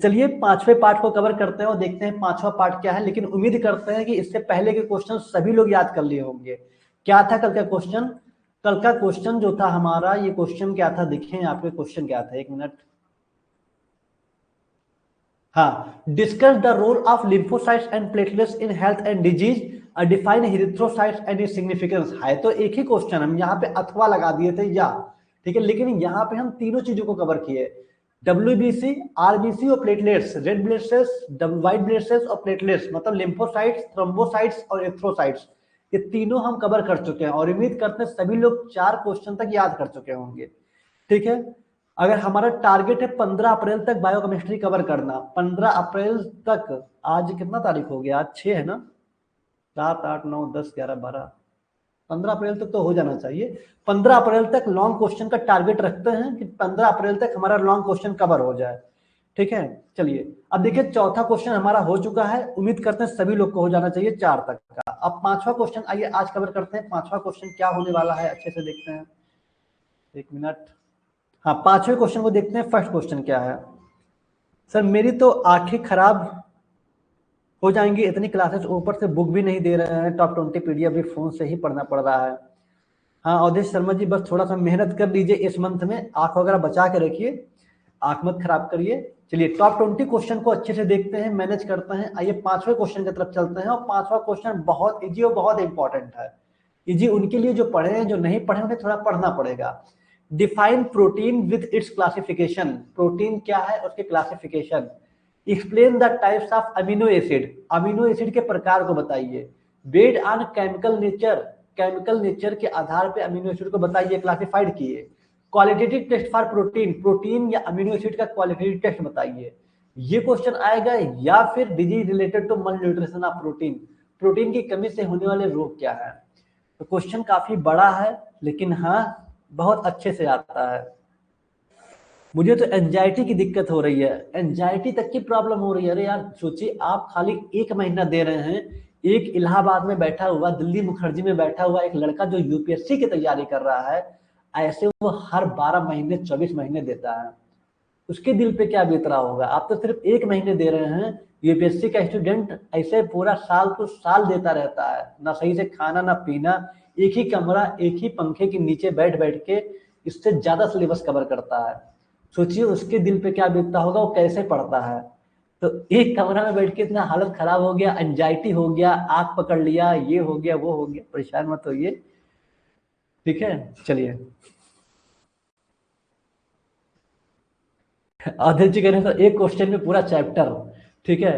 चलिए पांचवें पार्ट को कवर करते हैं और देखते हैं पांचवा पार्ट क्या है, लेकिन उम्मीद करते हैं कि इससे पहले के क्वेश्चन सभी लोग याद कर लिए होंगे। क्या था कल का क्वेश्चन? कल का क्वेश्चन जो था हमारा, ये क्वेश्चन क्या था, देखें आपके क्वेश्चन क्या था, एक मिनट। हाँ, discuss the role of lymphocytes and platelets in health and disease, define erythrocytes and its significance. है तो एक ही क्वेश्चन, हम यहाँ पे अथवा लगा दिए थे या, ठीक है, लेकिन यहाँ पे हम तीनों चीजों को कवर किए, डब्ल्यूबीसी, आरबीसी और platelets, red blood cells, white blood cells और प्लेटलेट्स, मतलब लिम्फोसाइट्स, थ्रोम्बोसाइट्स और एरिथ्रोसाइट्स, ये तीनों हम कवर कर चुके हैं और उम्मीद करते हैं सभी लोग 4 क्वेश्चन तक याद कर चुके होंगे। ठीक है, अगर हमारा टारगेट है 15 अप्रैल तक बायोकेमिस्ट्री कवर करना, 15 अप्रैल तक, आज कितना तारीख हो गया, आज 6 है ना, 7, 8, 9, 10, 11, 12, 15 अप्रैल तक तो हो जाना चाहिए। 15 अप्रैल तक लॉन्ग क्वेश्चन का टारगेट रखते हैं कि 15 अप्रैल तक हमारा लॉन्ग क्वेश्चन कवर हो जाए। ठीक है, चलिए अब देखिए चौथा क्वेश्चन हमारा हो चुका है, उम्मीद करते हैं सभी लोग को हो जाना चाहिए 4 तक का। अब पांचवा क्वेश्चन आइए आज कवर करते हैं। पांचवा क्वेश्चन क्या होने वाला है, अच्छे से देखते हैं, एक मिनट। हाँ, पांचवें क्वेश्चन को देखते हैं। फर्स्ट क्वेश्चन क्या है? सर मेरी तो आंखें खराब हो जाएंगी, इतनी क्लासेस, ऊपर से बुक भी नहीं दे रहे हैं, टॉप 20 पीडीएफ भी फोन से ही पढ़ना पड़ रहा है। हाँ अवधेश शर्मा जी, बस थोड़ा सा मेहनत कर लीजिए इस मंथ में, आंख वगैरह बचा के रखिए, आंख मत खराब करिए। चलिए टॉप 20 क्वेश्चन को अच्छे से देखते हैं, मैनेज करते हैं। आइए पांचवें क्वेश्चन की तरफ चलते हैं और पांचवा क्वेश्चन बहुत इजी और बहुत इंपॉर्टेंट है। इजी उनके लिए जो पढ़े हैं, जो नहीं पढ़े उन्हें थोड़ा पढ़ना पड़ेगा। Define protein with its classification, protein क्या है उसके classification. Explain the types of amino acid, amino acid के प्रकार को बताइए। Based on chemical nature, chemical nature के आधार पे अमीनो एसिड को बताइए, क्लासिफाइड किए। Qualitative test for protein, protein या अमीनो एसिड का क्वालिटेटिव टेस्ट बताइए। ये क्वेश्चन आएगा। या फिर disease related to malnutrition of protein, protein की कमी से होने वाले रोग क्या है। तो क्वेश्चन काफी बड़ा है, लेकिन हाँ बहुत अच्छे से आता है। मुझे तो एंजाइटी की दिक्कत हो रही है, एंजाइटी तक की प्रॉब्लम हो रही है। अरे यार सोचिए, आप खाली 1 महीना दे रहे हैं, एक इलाहाबाद में बैठा हुआ, दिल्ली मुखर्जी में बैठा हुआ एक लड़का जो यूपीएससी की तैयारी कर रहा है, ऐसे वो हर 12 महीने 24 महीने देता है, उसके दिल पे क्या बीत रहा होगा। आप तो सिर्फ 1 महीने दे रहे हैं, यूपीएससी का स्टूडेंट ऐसे पूरा साल तो साल देता रहता है, ना सही से खाना ना पीना, एक ही कमरा एक ही पंखे के नीचे बैठ बैठ के इससे ज्यादा सिलेबस कवर करता है। सोचिए उसके दिल पे क्या बीतता होगा, वो कैसे पढ़ता है। तो एक कमरा में बैठ के इतना हालत खराब हो गया, एंजाइटी हो गया, आग पकड़ लिया, ये हो गया वो हो गया, परेशान मत होइए। ठीक है, चलिए। आधे जी कह रहे हैं एक क्वेश्चन में पूरा चैप्टर, ठीक है,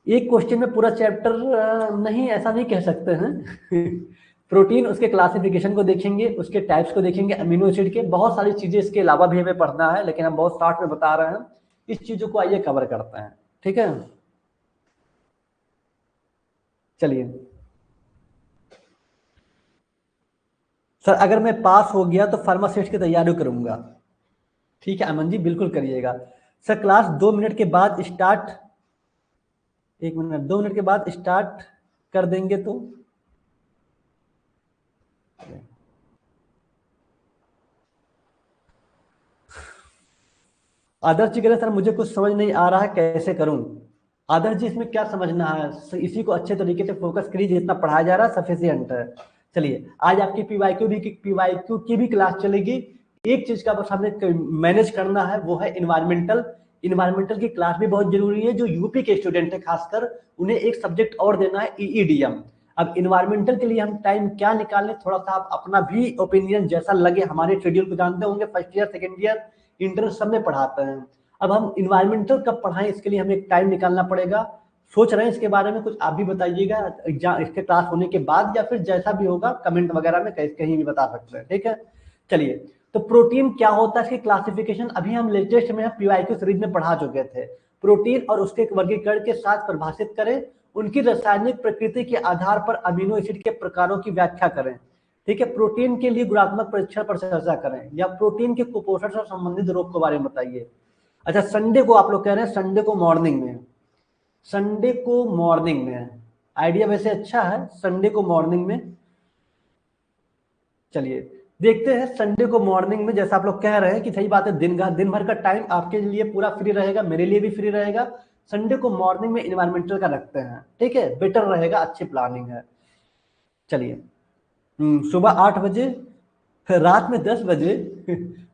एक क्वेश्चन में पूरा चैप्टर नहीं, ऐसा नहीं कह सकते हैं। प्रोटीन, उसके क्लासिफिकेशन को देखेंगे, उसके टाइप्स को देखेंगे, अमीनो एसिड के, बहुत सारी चीजें इसके अलावा भी हमें पढ़ना है, लेकिन हम बहुत शॉर्ट में बता रहे हैं। इस चीजों को आइए कवर करते हैं। ठीक है, चलिए। सर अगर मैं पास हो गया तो फार्मासिस्ट की तैयारी करूंगा। ठीक है अमन जी, बिल्कुल करिएगा। सर क्लास 2 मिनट के बाद स्टार्ट, 1 मिनट, 2 मिनट के बाद स्टार्ट कर देंगे तो। आदर्श जी कह रहे सर मुझे कुछ समझ नहीं आ रहा है, कैसे करूं। आदर्श जी इसमें क्या समझना है, इसी को अच्छे तरीके से फोकस करिए, जितना पढ़ाया जा रहा है सफिशियंट है। चलिए आज आपकी पीवाईक्यू की भी क्लास चलेगी। एक चीज का बस हमें मैनेज करना है, वो है इन्वायरमेंटल। इन्वायरमेंटल की क्लास भी बहुत जरूरी है, जो यूपी के स्टूडेंट है खासकर उन्हें एक सब्जेक्ट और देना है, ईईडीएम। अब इन्वायरमेंटल के लिए हम टाइम क्या निकालें, थोड़ा सा आप अपना भी ओपिनियन जैसा लगे, हमारे शेड्यूल को जानते होंगे, first year second year inter सब में पढ़ाते हैं। अब हम इन्वायरमेंटल कब पढ़ाएं, इसके लिए हमें एक टाइम निकालना पड़ेगा। सोच रहे हैं इसके बारे में, कुछ आप भी बताइएगा एग्जाम, इसके क्लास होने के बाद या फिर जैसा भी होगा कमेंट वगैरह में कहीं भी बता सकते हैं। ठीक है, चलिए। तो प्रोटीन क्या होता है, इसकी क्लासिफिकेशन अभी हम लेटेस्ट में पीवाईक्यू सीरीज में पढ़ा चुके थे। प्रोटीन और उसके वर्गीकरण के साथ परिभाषित करें, उनकी रासायनिक प्रकृति के आधार पर अमीनो एसिड के प्रकारों की व्याख्या करें। ठीक है, प्रोटीन के लिए गुणात्मक परीक्षण पर चर्चा करें, या प्रोटीन के कुपोषण से संबंधित रोग के बारे में बताइए। अच्छा संडे को आप लोग कह रहे हैं, संडे को मॉर्निंग में, संडे को मॉर्निंग में आइडिया वैसे अच्छा है, संडे को मॉर्निंग में। चलिए देखते हैं संडे को मॉर्निंग में, जैसा आप लोग कह रहे हैं कि सही बात है, दिन भर का टाइम आपके लिए पूरा फ्री रहेगा, मेरे लिए भी फ्री रहेगा। संडे को मॉर्निंग में इन्वायरमेंटल का रखते हैं, ठीक है, बेटर रहेगा, अच्छी प्लानिंग है। चलिए, सुबह 8 बजे, रात में 10 बजे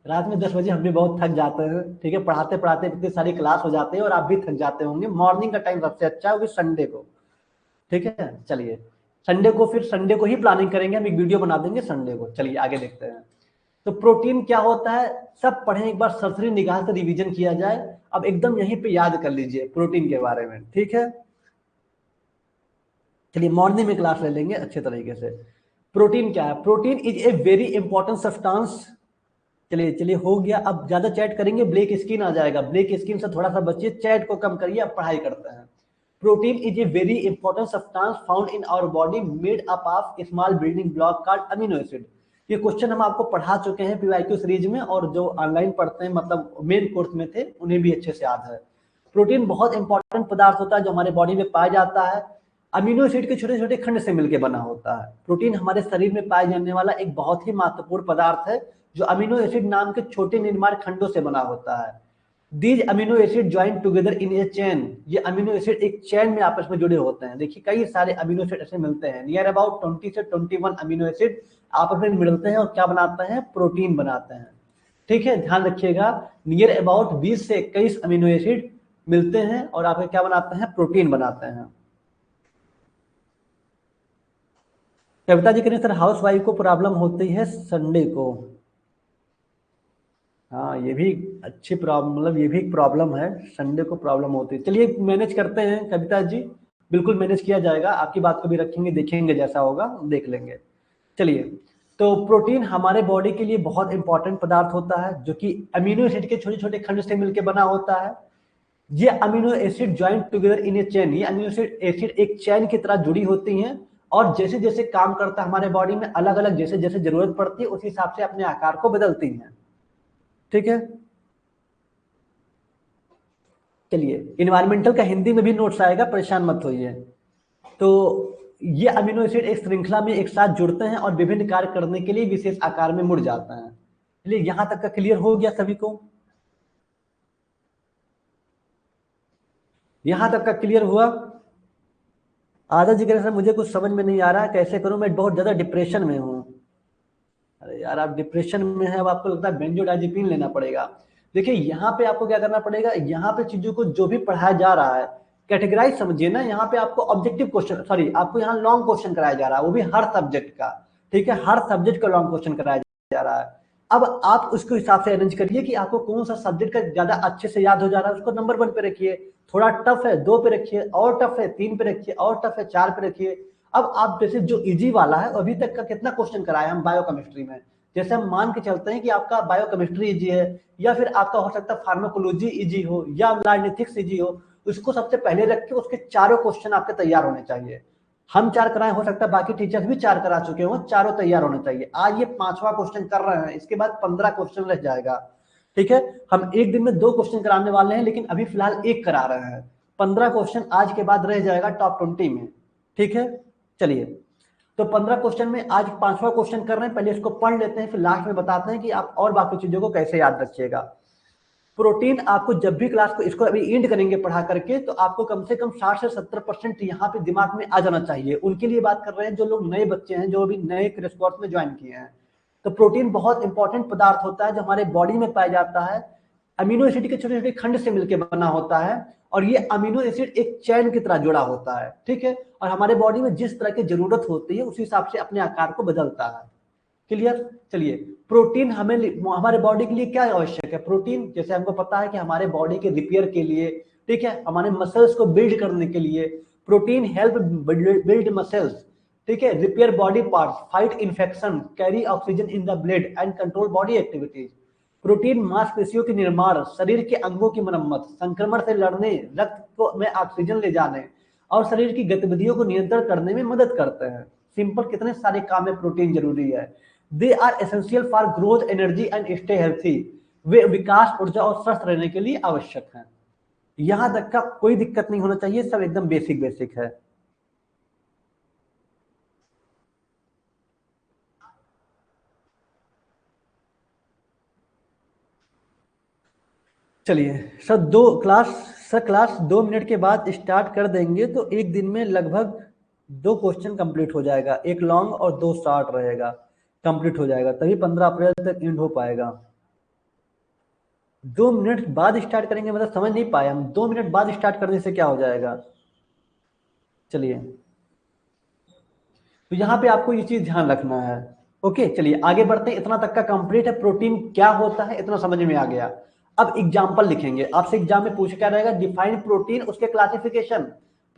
रात में 10 बजे हम भी बहुत थक जाते हैं, ठीक है, पढ़ाते पढ़ाते इतनी सारी क्लास हो जाती है और आप भी थक जाते होंगे। मॉर्निंग का टाइम सबसे अच्छा है, वो भी संडे को, ठीक है। चलिए, संडे को ही प्लानिंग करेंगे, हम एक वीडियो बना देंगे संडे को। चलिए आगे देखते हैं। तो प्रोटीन क्या होता है, सब पढ़ें, एक बार सरसरी निगाह से रिवीजन किया जाए। अब एकदम यहीं पे याद कर लीजिए प्रोटीन के बारे में, ठीक है। चलिए मॉर्निंग में क्लास ले लेंगे अच्छे तरीके से। प्रोटीन क्या है, protein is a very important substance. चलिए चलिए हो गया, अब ज्यादा चैट करेंगे ब्लैक स्किन आ जाएगा, ब्लैक स्किन से थोड़ा सा बचिए, चैट को कम करिए, अब पढ़ाई करते हैं। Protein is a very important substance found in our body made up of small building block called amino acid. ये क्वेश्चन हम आपको पढ़ा चुके हैं पीवाईक्यू सीरीज में, और जो ऑनलाइन पढ़ते हैं मतलब मेन कोर्स में थे उन्हें भी अच्छे से याद है। प्रोटीन बहुत इंपॉर्टेंट पदार्थ होता है जो हमारे बॉडी में पाया जाता है, अमीनो एसिड के छोटे छोटे खंड से मिलकर बना होता है। प्रोटीन हमारे शरीर में पाए जाने वाला एक बहुत ही महत्वपूर्ण पदार्थ है जो अमीनो एसिड नाम के छोटे निर्माण खंडों से बना होता है। These amino acid join together in A chain. ये अमीनो एसिड एक चेन में आपस में जुड़े होते हैं। देखिए कई सारे अमीनो एसिड ऐसे मिलते हैं, नियर अबाउट 20 से 21 अमीनो एसिड आपस में मिलते हैं और क्या बनाते हैं, प्रोटीन बनाते हैं। ठीक है, ध्यान रखिएगा, नियर अबाउट 20 से 21 अमीनो एसिड मिलते हैं और आपके क्या बनाते हैं, प्रोटीन बनाते हैं। कविता जी कह रहे हैं सर हाउस वाइफ को प्रॉब्लम होती है संडे को। हाँ ये भी अच्छी प्रॉब्लम, मतलब ये भी एक प्रॉब्लम है, संडे को प्रॉब्लम होती है। चलिए मैनेज करते हैं कविता जी, बिल्कुल मैनेज किया जाएगा, आपकी बात को भी रखेंगे, देखेंगे जैसा होगा देख लेंगे। चलिए, तो प्रोटीन हमारे बॉडी के लिए बहुत इंपॉर्टेंट पदार्थ होता है जो कि अमीनो एसिड के छोटे छोटे खंड से मिलकर बना होता है। ये amino acid joint together in A chain, ये अमीनो एसिड एक चैन की तरह जुड़ी होती हैं और जैसे जैसे काम करता है हमारे बॉडी में अलग अलग, जैसे जैसे जरूरत पड़ती है उस हिसाब से अपने आकार को बदलती हैं, ठीक है। चलिए, इन्वायरमेंटल का हिंदी में भी नोट्स आएगा, परेशान मत होइए। तो ये अमीनो एसिड एक श्रृंखला में एक साथ जुड़ते हैं और विभिन्न कार्य करने के लिए विशेष आकार में मुड़ जाते हैं। चलिए यहां तक का क्लियर हो गया सभी को, यहां तक का क्लियर हुआ। आदर्श जी कह रहे सर मुझे कुछ समझ में नहीं आ रहा है, कैसे करूं, मैं बहुत ज्यादा डिप्रेशन में हूं। अरे यार आप डिप्रेशन में हैं, अब आपको लगता है बेंजोडाइजेपिन लेना पड़ेगा। देखिए यहाँ पे आपको क्या करना पड़ेगा, यहाँ पे चीजों को जो भी पढ़ाया जा रहा है कैटेगराइज समझिए ना। यहाँ पे आपको ऑब्जेक्टिव क्वेश्चन, सॉरी आपको यहाँ लॉन्ग क्वेश्चन कराया जा रहा है, वो भी हर सब्जेक्ट का, ठीक है, हर सब्जेक्ट का लॉन्ग क्वेश्चन कराया जा रहा है। अब आप उसके हिसाब से अरेंज करिए कि आपको कौन सा सब्जेक्ट का ज्यादा अच्छे से याद हो जा रहा है, उसको नंबर 1 पे रखिए, थोड़ा टफ है 2 पे रखिए, और टफ है 3 पे रखिए, और टफ है 4 पे रखिए। अब आप जैसे जो इजी वाला है, अभी तक का कितना क्वेश्चन कराया हम बायोकेमिस्ट्री में, जैसे हम मान के चलते हैं कि आपका बायोकेमिस्ट्री इजी है, या फिर आपका हो सकता है फार्माकोलॉजी इजी हो या लाइनेथिक्स इजी हो, उसको सबसे पहले रख के उसके चारों क्वेश्चन आपके तैयार होने चाहिए। हम 4 कराए, हो सकता है बाकी टीचर्स भी 4 करा चुके हो, चारों तैयार होने चाहिए। आज ये 5वां क्वेश्चन कर रहे हैं, इसके बाद 15 क्वेश्चन रह जाएगा, ठीक है। हम एक दिन में 2 क्वेश्चन कराने वाले हैं, लेकिन अभी फिलहाल 1 करा रहे हैं। 15 क्वेश्चन आज के बाद रह जाएगा टॉप 20 में, ठीक है। चलिए, तो 15 क्वेश्चन में आज 5वां क्वेश्चन कर रहे हैं, पहले इसको पढ़ लेते हैं, फिर लास्ट में बताते हैं कि आप और बाकी चीजों को कैसे याद रखिएगा। प्रोटीन आपको जब भी क्लास को, इसको अभी एंड करेंगे पढ़ा करके, तो आपको कम से कम 60 से 70% यहाँ पे दिमाग में आ जाना चाहिए। उनके लिए बात कर रहे हैं जो लोग नए बच्चे हैं, जो अभी नए क्रैश कोर्स में ज्वाइन किए हैं। तो प्रोटीन बहुत इंपॉर्टेंट पदार्थ होता है जो हमारे बॉडी में पाया जाता है, अमीनो एसिड के छोटे छोटे खंड से मिलकर बना होता है, और ये अमीनो एसिड एक चैन की तरह जुड़ा होता है, ठीक है। और हमारे बॉडी में जिस तरह की जरूरत होती है उस हिसाब से अपने आकार को बदलता है, क्लियर। चलिए, प्रोटीन हमें हमारे बॉडी के लिए क्या आवश्यक है, प्रोटीन जैसे हमको पता है कि हमारे बॉडी के रिपेयर के लिए, ठीक है, हमारे मसल्स को बिल्ड करने के लिए प्रोटीन हेल्प बिल्ड मसल्स, ठीक है, repair body parts, fight infection, carry oxygen in the blood and control body activities. Protein मांसपेशियों के निर्माण, शरीर के अंगों की मरम्मत, संक्रमण से लड़ने, रक्त को में ऑक्सीजन ले जाने और शरीर की गतिविधियों को नियंत्रण करने में मदद करते हैं। सिंपल कितने सारे काम में प्रोटीन जरूरी है। They are essential for growth, energy and stay healthy. वे विकास, ऊर्जा और स्वस्थ रहने के लिए आवश्यक हैं। यहां तक का कोई दिक्कत नहीं होना चाहिए, सब एकदम बेसिक बेसिक है। चलिए सर, क्लास 2 मिनट के बाद स्टार्ट कर देंगे तो एक दिन में लगभग 2 क्वेश्चन कंप्लीट हो जाएगा, एक लॉन्ग और 2 शॉर्ट रहेगा, कंप्लीट हो जाएगा, तभी 15 अप्रैल तक एंड हो पाएगा। 2 मिनट बाद स्टार्ट करेंगे मतलब समझ नहीं पाए हम, 2 मिनट बाद स्टार्ट करने से क्या हो जाएगा। चलिए, तो यहाँ पे आपको ये चीज ध्यान रखना है। ओके, चलिए आगे बढ़ते हैं। इतना तक का कंप्लीट है, प्रोटीन क्या होता है इतना समझ में आ गया। अब एग्जाम्पल लिखेंगे, आपसे एग्जाम में पूछ क्या रहेगा, डिफाइन प्रोटीन, उसके क्लासिफिकेशन,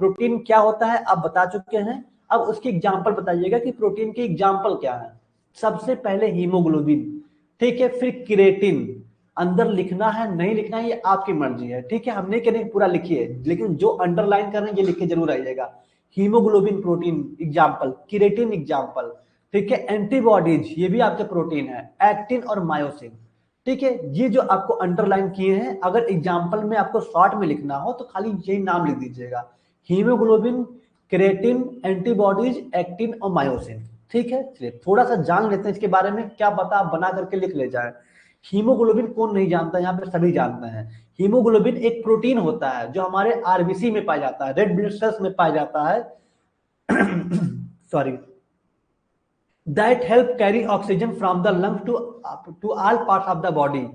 प्रोटीन क्या होता है आप बता चुके हैं। अब उसकी एग्जाम्पल बताइएगा कि प्रोटीन की एग्जाम्पल क्या है। सबसे पहले हीमोग्लोबिन, ठीक है, फिर क्रिएटिन। अंदर लिखना है नहीं लिखना है ये आपकी मर्जी है, ठीक है, हम नहीं करेंगे पूरा लिखिए, लेकिन जो अंडरलाइन कर रहे हैं ये लिख के जरूर आइएगा। Haemoglobin protein example, creatine example, ठीक है, एंटीबॉडीज ये भी आपके प्रोटीन है, एक्टिन और मायोसिन, ठीक है। ये जो आपको अंडरलाइन किए हैं, अगर एग्जाम्पल में आपको शॉर्ट में लिखना हो तो खाली यही नाम लिख दीजिएगा, हीमोग्लोबिन, क्रिएटिन, एंटीबॉडीज, एक्टिन और मायोसिन, ठीक है। चलिए थोड़ा सा जान लेते हैं इसके बारे में, क्या पता आप बना करके लिख ले जाए। हीमोग्लोबिन कौन नहीं जानता, यहाँ पे सभी जानते हैं। हीमोग्लोबिन एक प्रोटीन होता है जो हमारे आरबीसी में पाया जाता है, रेड ब्लड सेल्स में पाया जाता है sorry, that help carry oxygen from the lung to all parts of the body.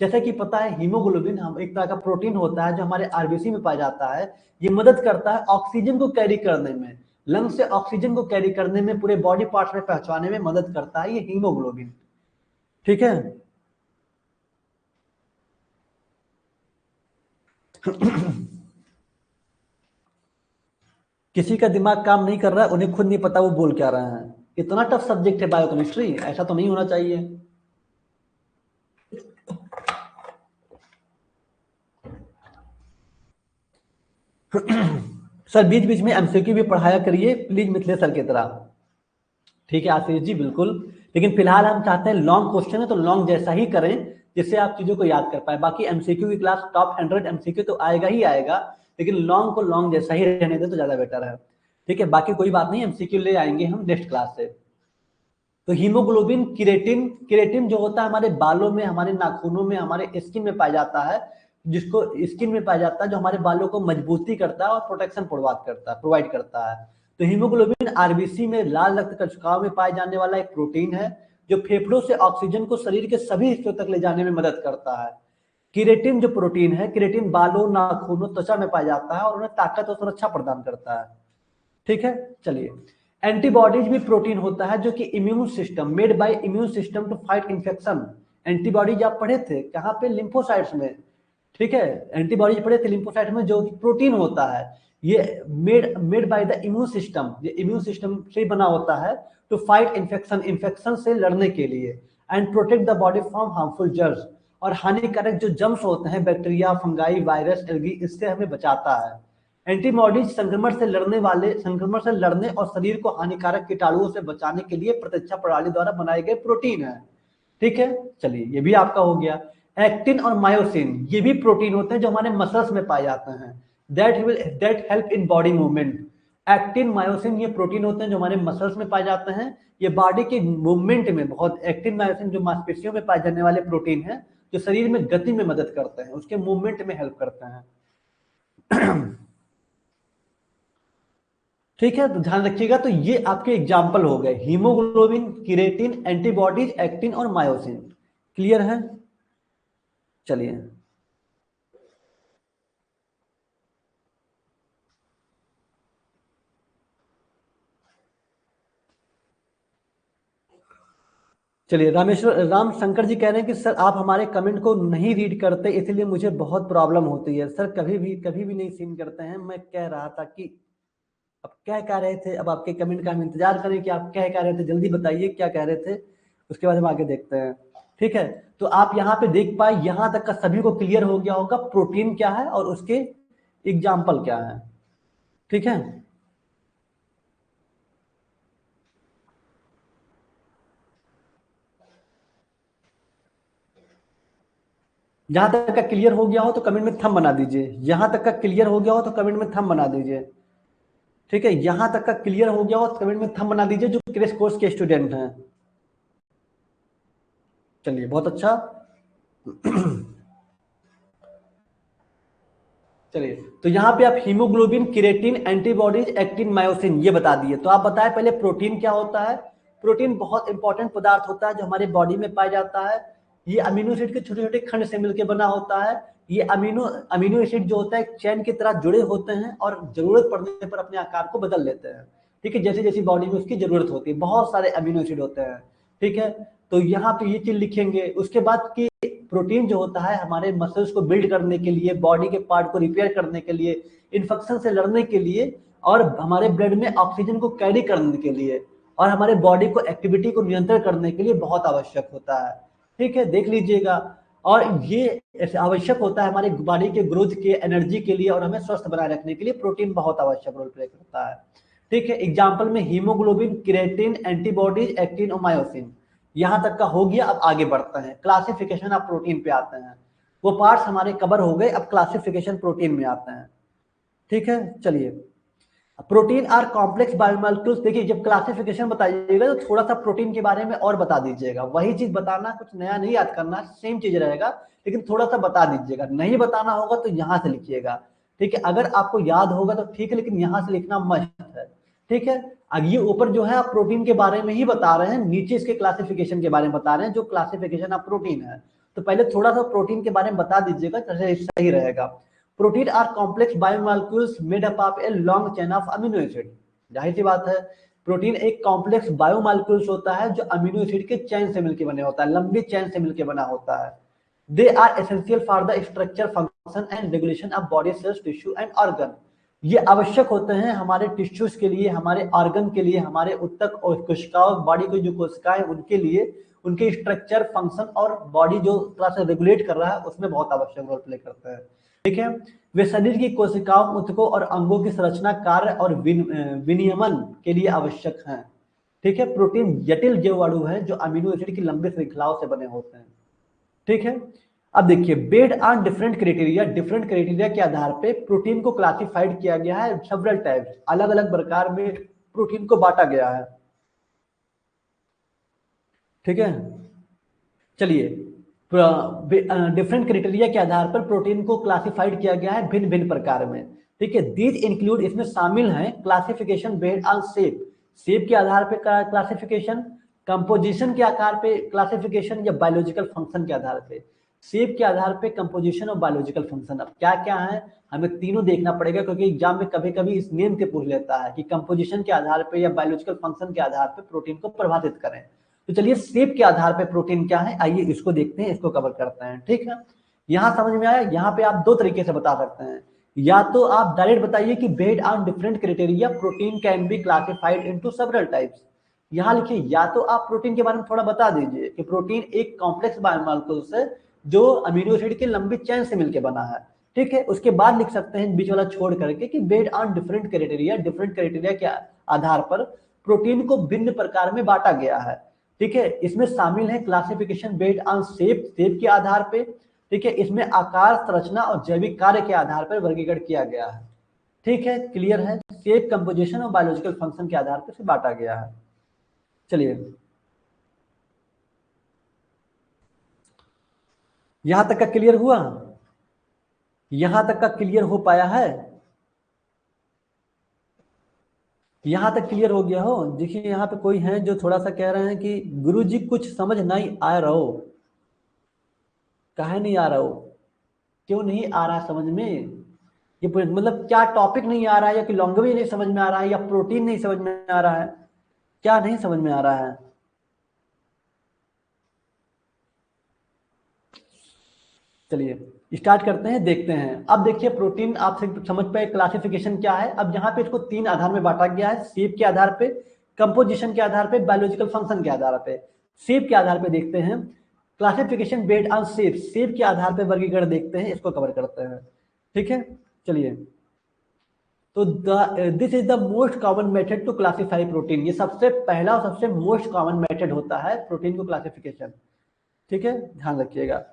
जैसे कि पता है हीमोग्लोबिन हम एक तरह का प्रोटीन होता है जो हमारे आरबीसी में पाया जाता है। ये मदद करता है ऑक्सीजन को कैरी करने में, लंग से ऑक्सीजन को कैरी करने में, पूरे बॉडी पार्ट्स में पहुंचाने में मदद करता है ये हीमोग्लोबिन, ठीक है। किसी का दिमाग काम नहीं कर रहा है, उन्हें खुद नहीं पता वो बोल क्या रहे हैं। इतना टफ सब्जेक्ट है बायोकेमिस्ट्री, ऐसा तो नहीं होना चाहिए। सर बीच बीच में एमसीक्यू भी पढ़ाया करिए प्लीज, मिथिलेश सर की तरह, ठीक है आशीष जी, बिल्कुल। लेकिन फिलहाल हम चाहते हैं लॉन्ग क्वेश्चन है तो लॉन्ग जैसा ही करें, जिससे आप चीजों को याद कर पाए। बाकी एमसीक्यू की क्लास टॉप 100 एमसीक्यू तो आएगा ही आएगा, लेकिन लॉन्ग को लॉन्ग जैसा ही रहने दे तो ज्यादा बेटर है, ठीक है। बाकी कोई बात नहीं, एमसीक्यू ले आएंगे हम नेक्स्ट क्लास से। तो हीमोग्लोबिन, क्रिएटिन, क्रिएटिन जो होता है हमारे बालों में, हमारे नाखूनों में, हमारे स्किन में पाया जाता है, जिसको स्किन में पाया जाता है, जो हमारे बालों को मजबूती करता है और प्रोटेक्शन प्रोवाइड करता है। तो हीमोग्लोबिन आरबीसी में लाल रक्त कोशिकाओं में पाए जाने वाला एक प्रोटीन है, जो फेफड़ों से ऑक्सीजन को शरीर के सभी हिस्सों तक ले जाने में मदद करता है। क्रिएटिन जो प्रोटीन है, क्रिएटिन बालों, नाखूनों, त्वचा में पाया जाता है और उन्हें ताकत और सुरक्षा प्रदान करता है, ठीक है। चलिए, एंटीबॉडीज भी प्रोटीन होता है जो कि immune system, made by immune system to fight infection. Antibodies आप पढ़े थे कहाँ पे, लिम्फोसाइट्स में, ठीक है। एंटीबॉडीज पढ़े थे लिम्फोसाइट में, जो प्रोटीन होता है ये made by the immune system, ये इम्यून सिस्टम से बना होता है, टू फाइट इन्फेक्शन, इन्फेक्शन से लड़ने के लिए, and protect the body from harmful germs, और हानिकारक जो जर्म्स होते हैं, बैक्टीरिया, फंगाई, वायरस, एल्गी, इससे हमें बचाता है। एंटीबॉडीज संक्रमण से लड़ने और शरीर को हानिकारक कीटाणुओं से बचाने के लिए प्रतिरक्षा प्रणाली द्वारा बनाए गए प्रोटीन है, ठीक है। चलिए ये भी आपका हो गया। एक्टिन और मायोसिन ये भी प्रोटीन होते हैं जो हमारे मसल्स में पाए जाते हैं, that help in body movement. Actin, myosin ये प्रोटीन होते हैं जो हमारे मसल्स में पाए जाते हैं, ये बॉडी के मूवमेंट में बहुत, एक्टिन मायोसिन जो मांसपेशियों में पाए जाने वाले प्रोटीन है, जो शरीर में गति में मदद करते हैं, उसके मूवमेंट में हेल्प करते हैं, ठीक है। तो ध्यान रखिएगा, तो ये आपके एग्जाम्पल हो गए, हीमोग्लोबिन, क्रिएटिन, एंटीबॉडीज, एक्टिन और मायोसिन, क्लियर है। चलिए, राम शंकर जी कह रहे हैं कि सर आप हमारे कमेंट को नहीं रीड करते, इसलिए मुझे बहुत प्रॉब्लम होती है। सर कभी भी नहीं सीन करते हैं। मैं कह रहा था कि अब क्या कह रहे थे, अब आपके कमेंट का हम इंतजार करें कि आप क्या कह रहे थे, जल्दी बताइए क्या कह रहे थे, उसके बाद हम आगे देखते हैं, ठीक है। तो आप यहाँ पे देख पाए, यहाँ तक का सभी को क्लियर हो गया होगा प्रोटीन क्या है और उसके एग्जाम्पल क्या है, ठीक है। जहां तक का क्लियर हो गया हो तो कमेंट में थंब बना दीजिए, यहां तक का क्लियर हो गया हो तो कमेंट में थंब बना दीजिए, ठीक है। यहां तक का क्लियर हो गया हो तो कमेंट में थंब बना दीजिए जो क्रैश कोर्स के स्टूडेंट हैं। चलिए बहुत अच्छा। चलिए, तो यहाँ पे आप haemoglobin, creatine, antibodies, actin, myosin ये बता दिए। तो आप बताएं पहले प्रोटीन क्या होता है। प्रोटीन बहुत इंपॉर्टेंट पदार्थ होता है जो हमारे बॉडी में पाया जाता है। ये अमीनो एसिड के छोटे छोटे खंड से मिलकर बना होता है। ये अमीनो अमीनो एसिड जो होता है चैन की तरह जुड़े होते हैं और जरूरत पड़ने पर अपने आकार को बदल लेते हैं। ठीक है, जैसे जैसी बॉडी में उसकी जरूरत होती है, बहुत सारे अमीनो एसिड होते हैं। ठीक है, तो यहाँ पे ये चीज लिखेंगे। उसके बाद की प्रोटीन जो होता है हमारे मसल्स को बिल्ड करने के लिए, बॉडी के पार्ट को रिपेयर करने के लिए, इन्फेक्शन से लड़ने के लिए, और हमारे ब्लड में ऑक्सीजन को कैरी करने के लिए, और हमारे बॉडी को एक्टिविटी को नियंत्रण करने के लिए बहुत आवश्यक होता है। ठीक है, देख लीजिएगा। और ये आवश्यक होता है हमारे बॉडी के ग्रोथ के, एनर्जी के लिए, और हमें स्वस्थ बनाए रखने के लिए प्रोटीन बहुत आवश्यक रोल प्ले करता है। ठीक है, एग्जाम्पल में हीमोग्लोबिन, क्रिएटिन, एंटीबॉडीज, एक्टिन और मायोसिन। यहां तक का हो गया। अब आगे बढ़ते हैं, क्लासिफिकेशन ऑफ प्रोटीन पे आते हैं। वो पार्ट्स हमारे कवर हो गए, अब क्लासिफिकेशन प्रोटीन में आते हैं। ठीक है, चलिए। Protein are complex biomolecules. देखिए, जब क्लासिफिकेशन बताइएगा तो थोड़ा सा प्रोटीन के बारे में और बता दीजिएगा। वही चीज बताना, कुछ नया नहीं याद करना, सेम चीज रहेगा, लेकिन थोड़ा सा बता दीजिएगा। नहीं बताना होगा तो यहां से लिखिएगा। ठीक है, अगर आपको याद होगा तो ठीक है, लेकिन यहां से लिखना मस्ट है। ठीक है, अब ये ऊपर जो है आप प्रोटीन के बारे में ही बता रहे हैं, नीचे इसके क्लासिफिकेशन के बारे में बता रहे हैं, जो क्लासिफिकेशन ऑफ प्रोटीन है। तो पहले थोड़ा सा प्रोटीन के बारे में बता दीजिएगा, सही रहेगा। Protein are complex biomolecules made up of a long chain of amino acid. जाहिर सी बात है, प्रोटीन एक कॉम्प्लेक्स बायोमोलिक्यूल्स होता है जो अमीनो एसिड के चेन से मिलकर बने होता है, लंबी चेन से मिलकर बना होता है। They are essential for the structure, function and regulation of body cells, tissue and organ. ये आवश्यक होते हैं हमारे टिश्यूज के लिए, हमारे ऑर्गन के लिए, हमारे उत्तक और कोशिकाओं, बॉडी की जो कोशिकाएं उनके लिए, उनके स्ट्रक्चर, फंक्शन और बॉडी जो तरह से रेगुलेट कर रहा है उसमें बहुत आवश्यक रोल प्ले करते हैं। ठीक है, वे शरीर की कोशिकाओं, ऊतकों और अंगों की संरचना, कार्य और विनियमन के लिए आवश्यक हैं। ठीक है, प्रोटीन जटिल जैव अणु है जो अमीनो एसिड की लंबी श्रृंखलाओं से बने होते हैं। ठीक है, अब देखिए, based on different criteria, different criteria के आधार पे प्रोटीन को क्लासिफाइड किया गया है। सेवरल टाइप्स, अलग अलग प्रकार में प्रोटीन को बांटा गया है। ठीक है, चलिए, डिफरेंट क्राइटेरिया के आधार पर प्रोटीन को क्लासिफाइड किया गया है भिन्न भिन्न प्रकार में। ठीक है, दीज इंक्लूड, इसमें शामिल हैं classification based on shape, shape के आधार पे क्लासिफिकेशन, कंपोजिशन के आकार पे क्लासिफिकेशन, या बायोलॉजिकल फंक्शन के आधार पे। शेप के आधार पे, कंपोजिशन और बायोलॉजिकल फंक्शन। अब क्या क्या है, हमें तीनों देखना पड़ेगा, क्योंकि एग्जाम में कभी कभी इस नेम के पूछ लेता है कि कंपोजिशन के आधार पे या बायोलॉजिकल फंक्शन के आधार पे प्रोटीन को प्रभावित करें। तो चलिए, शेप के आधार पे प्रोटीन क्या है, आइए इसको देखते हैं, इसको कवर करते हैं। ठीक है, यहां समझ में आया। यहाँ पे आप दो तरीके से बता सकते हैं, या तो आप डायरेक्ट बताइए कि based on different criteria protein can be classified into several types. यहाँ लिखिए, या तो आप प्रोटीन के बारे में थोड़ा बता दीजिए कि प्रोटीन एक कॉम्प्लेक्स बायोमोलिक्यूल्स है जो अमीनो एसिड की लंबी चेन से मिलकर बना है। ठीक है, उसके बाद लिख सकते हैं बीच वाला छोड़ करके कि based on different criteria, different criteria के आधार पर प्रोटीन को भिन्न प्रकार में बांटा गया है। ठीक है, इसमें शामिल है classification based on shape, shape के आधार पे। ठीक है, इसमें आकार, संरचना और जैविक कार्य के आधार पर वर्गीकरण किया गया है। ठीक है, क्लियर है। शेप, कंपोजिशन और बायोलॉजिकल फंक्शन के आधार पर बांटा गया है। चलिए, यहां तक का क्लियर हुआ? यहां तक का क्लियर हो पाया है? यहां तक क्लियर हो गया हो? देखिए, यहाँ पे कोई है जो थोड़ा सा कह रहे हैं कि गुरुजी कुछ समझ नहीं आ रहा हो। काहे नहीं आ रहा हो? क्यों नहीं आ रहा समझ में? ये मतलब क्या टॉपिक नहीं आ रहा है, या कि लैंग्वेज नहीं समझ में आ रहा है, या प्रोटीन नहीं समझ में आ रहा है? क्या नहीं समझ में आ रहा है? चलिए स्टार्ट करते हैं, देखते हैं। अब देखिए, प्रोटीन आप समझ पाए क्लासिफिकेशन क्या है। अब यहाँ पे इसको तीन आधार में बांटा गया है, शेप के आधार पे, कंपोजिशन के आधार पे, बायोलॉजिकल फंक्शन के आधार पे। शेप के आधार पे देखते हैं, classification based on shape, shape के आधार पे वर्गीकरण देखते हैं, इसको कवर करते हैं। ठीक है, चलिए। तो this is the most common method to classify protein. ये सबसे पहला और सबसे मोस्ट कॉमन मेथड होता है प्रोटीन को क्लासिफिकेशन। ठीक है, ध्यान रखिएगा।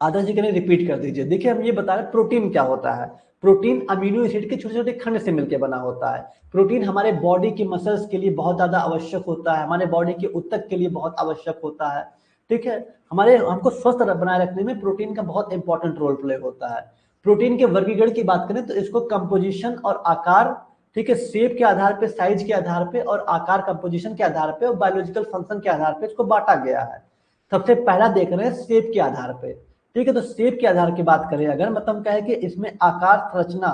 आदर्श जी करें, रिपीट कर दीजिए। देखिए, हम ये बता रहे हैं प्रोटीन क्या होता है। प्रोटीन अमीनो एसिड के छोटे छोटे खंड से मिलकर बना होता है। प्रोटीन हमारे बॉडी की मसल्स के लिए बहुत ज्यादा आवश्यक होता है, हमारे बॉडी के ऊतक के लिए बहुत आवश्यक होता है। ठीक है, हमको स्वस्थ बनाए रखने में प्रोटीन का बहुत इंपॉर्टेंट रोल प्ले होता है। प्रोटीन के वर्गीकरण की बात करें तो इसको कंपोजिशन और आकार, ठीक है, शेप के आधार पे, साइज के आधार पे और आकार कंपोजिशन के आधार पे और बायोलॉजिकल फंक्शन के आधार पे इसको बांटा गया है। सबसे पहला देख रहे हैं शेप के आधार पे, ठीक है। तो शेप के आधार की बात करें अगर, मतलब क्या है कि इसमें आकार संरचना,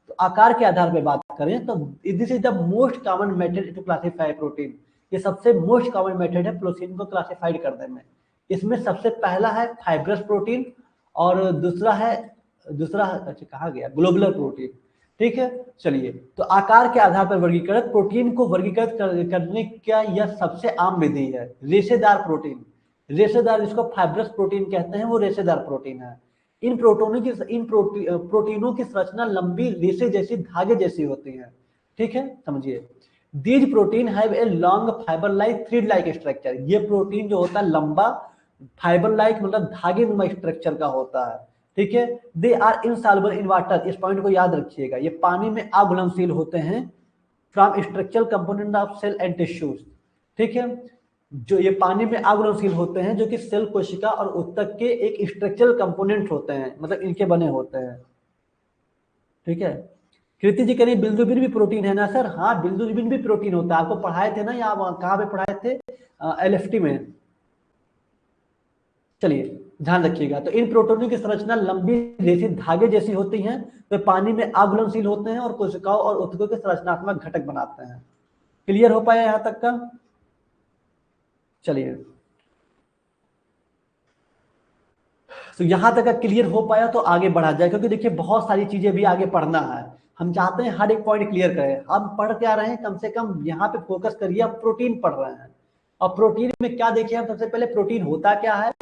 तो आकार के आधार पे बात करें तो this is the most common method to classify protein. ये सबसे मोस्ट कॉमन मेथड है प्रोटीन को क्लासिफाइड करने में। इसमें सबसे पहला है फाइब्रस प्रोटीन और दूसरा अच्छा कहा गया ग्लोबुलर प्रोटीन, ठीक है। चलिए, तो आकार के आधार पर वर्गीकृत प्रोटीन को वर्गीकृत करने का यह सबसे आम विधि है। रेशेदार प्रोटीन, रेशेदार जिसको फाइब्रस प्रोटीन कहते हैं वो रेशेदार प्रोटीन है। इन प्रोटीनों की संरचना लंबी रेशे जैसी, धागे जैसी होती है, ठीक है। समझिए, these protein have a long fibre like thread like structure. ये प्रोटीन जो होता है लंबा फाइबर लाइक मतलब धागे नुमा स्ट्रक्चर का होता है, ठीक है। They are insoluble in water, इस पॉइंट को याद रखिएगा। ये पानी में अघुलनशील होते हैं। From structural component of cell and tissues, ठीक है। जो ये पानी में अघुलनशील होते हैं जो कि सेल, कोशिका और ऊतक के एक स्ट्रक्चरल कंपोनेंट होते हैं, मतलब इनके बने होते हैं, ठीक है। कृति जी कह बिल्दुबिन भी प्रोटीन है ना सर? हाँ, बिल्दुबिन भी प्रोटीन होता है। आपको पढ़ाए थे ना, या कहाँ पे पढ़ाए थे? एलएफटी में। चलिए ध्यान रखिएगा। तो इन प्रोटीनों की संरचना लंबी रेशे धागे जैसी होती हैं। वे पानी में अघुलनशील होते हैं और कोशिकाओं और ऊतकों के संरचनात्मक घटक बनाते हैं। क्लियर हो पाया यहां तक का? चलिए, तो यहां तक का क्लियर हो पाया तो आगे बढ़ा जाए, क्योंकि देखिए बहुत सारी चीजें भी आगे पढ़ना है। हम चाहते हैं हर एक पॉइंट क्लियर करें। हम पढ़ क्या रहे हैं, कम से कम यहाँ पे फोकस करिए। आप प्रोटीन पढ़ रहे हैं और प्रोटीन में क्या देखिए हम, सबसे पहले प्रोटीन होता क्या है,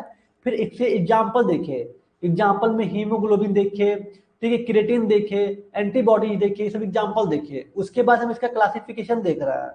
फिर इससे एग्जाम्पल देखे। एग्जाम्पल में हीमोग्लोबिन देखे, ठीक है, क्रिएटिन देखे, एंटीबॉडी देखे, सब एग्जाम्पल देखिए। उसके बाद हम इसका क्लासिफिकेशन देख रहे हैं,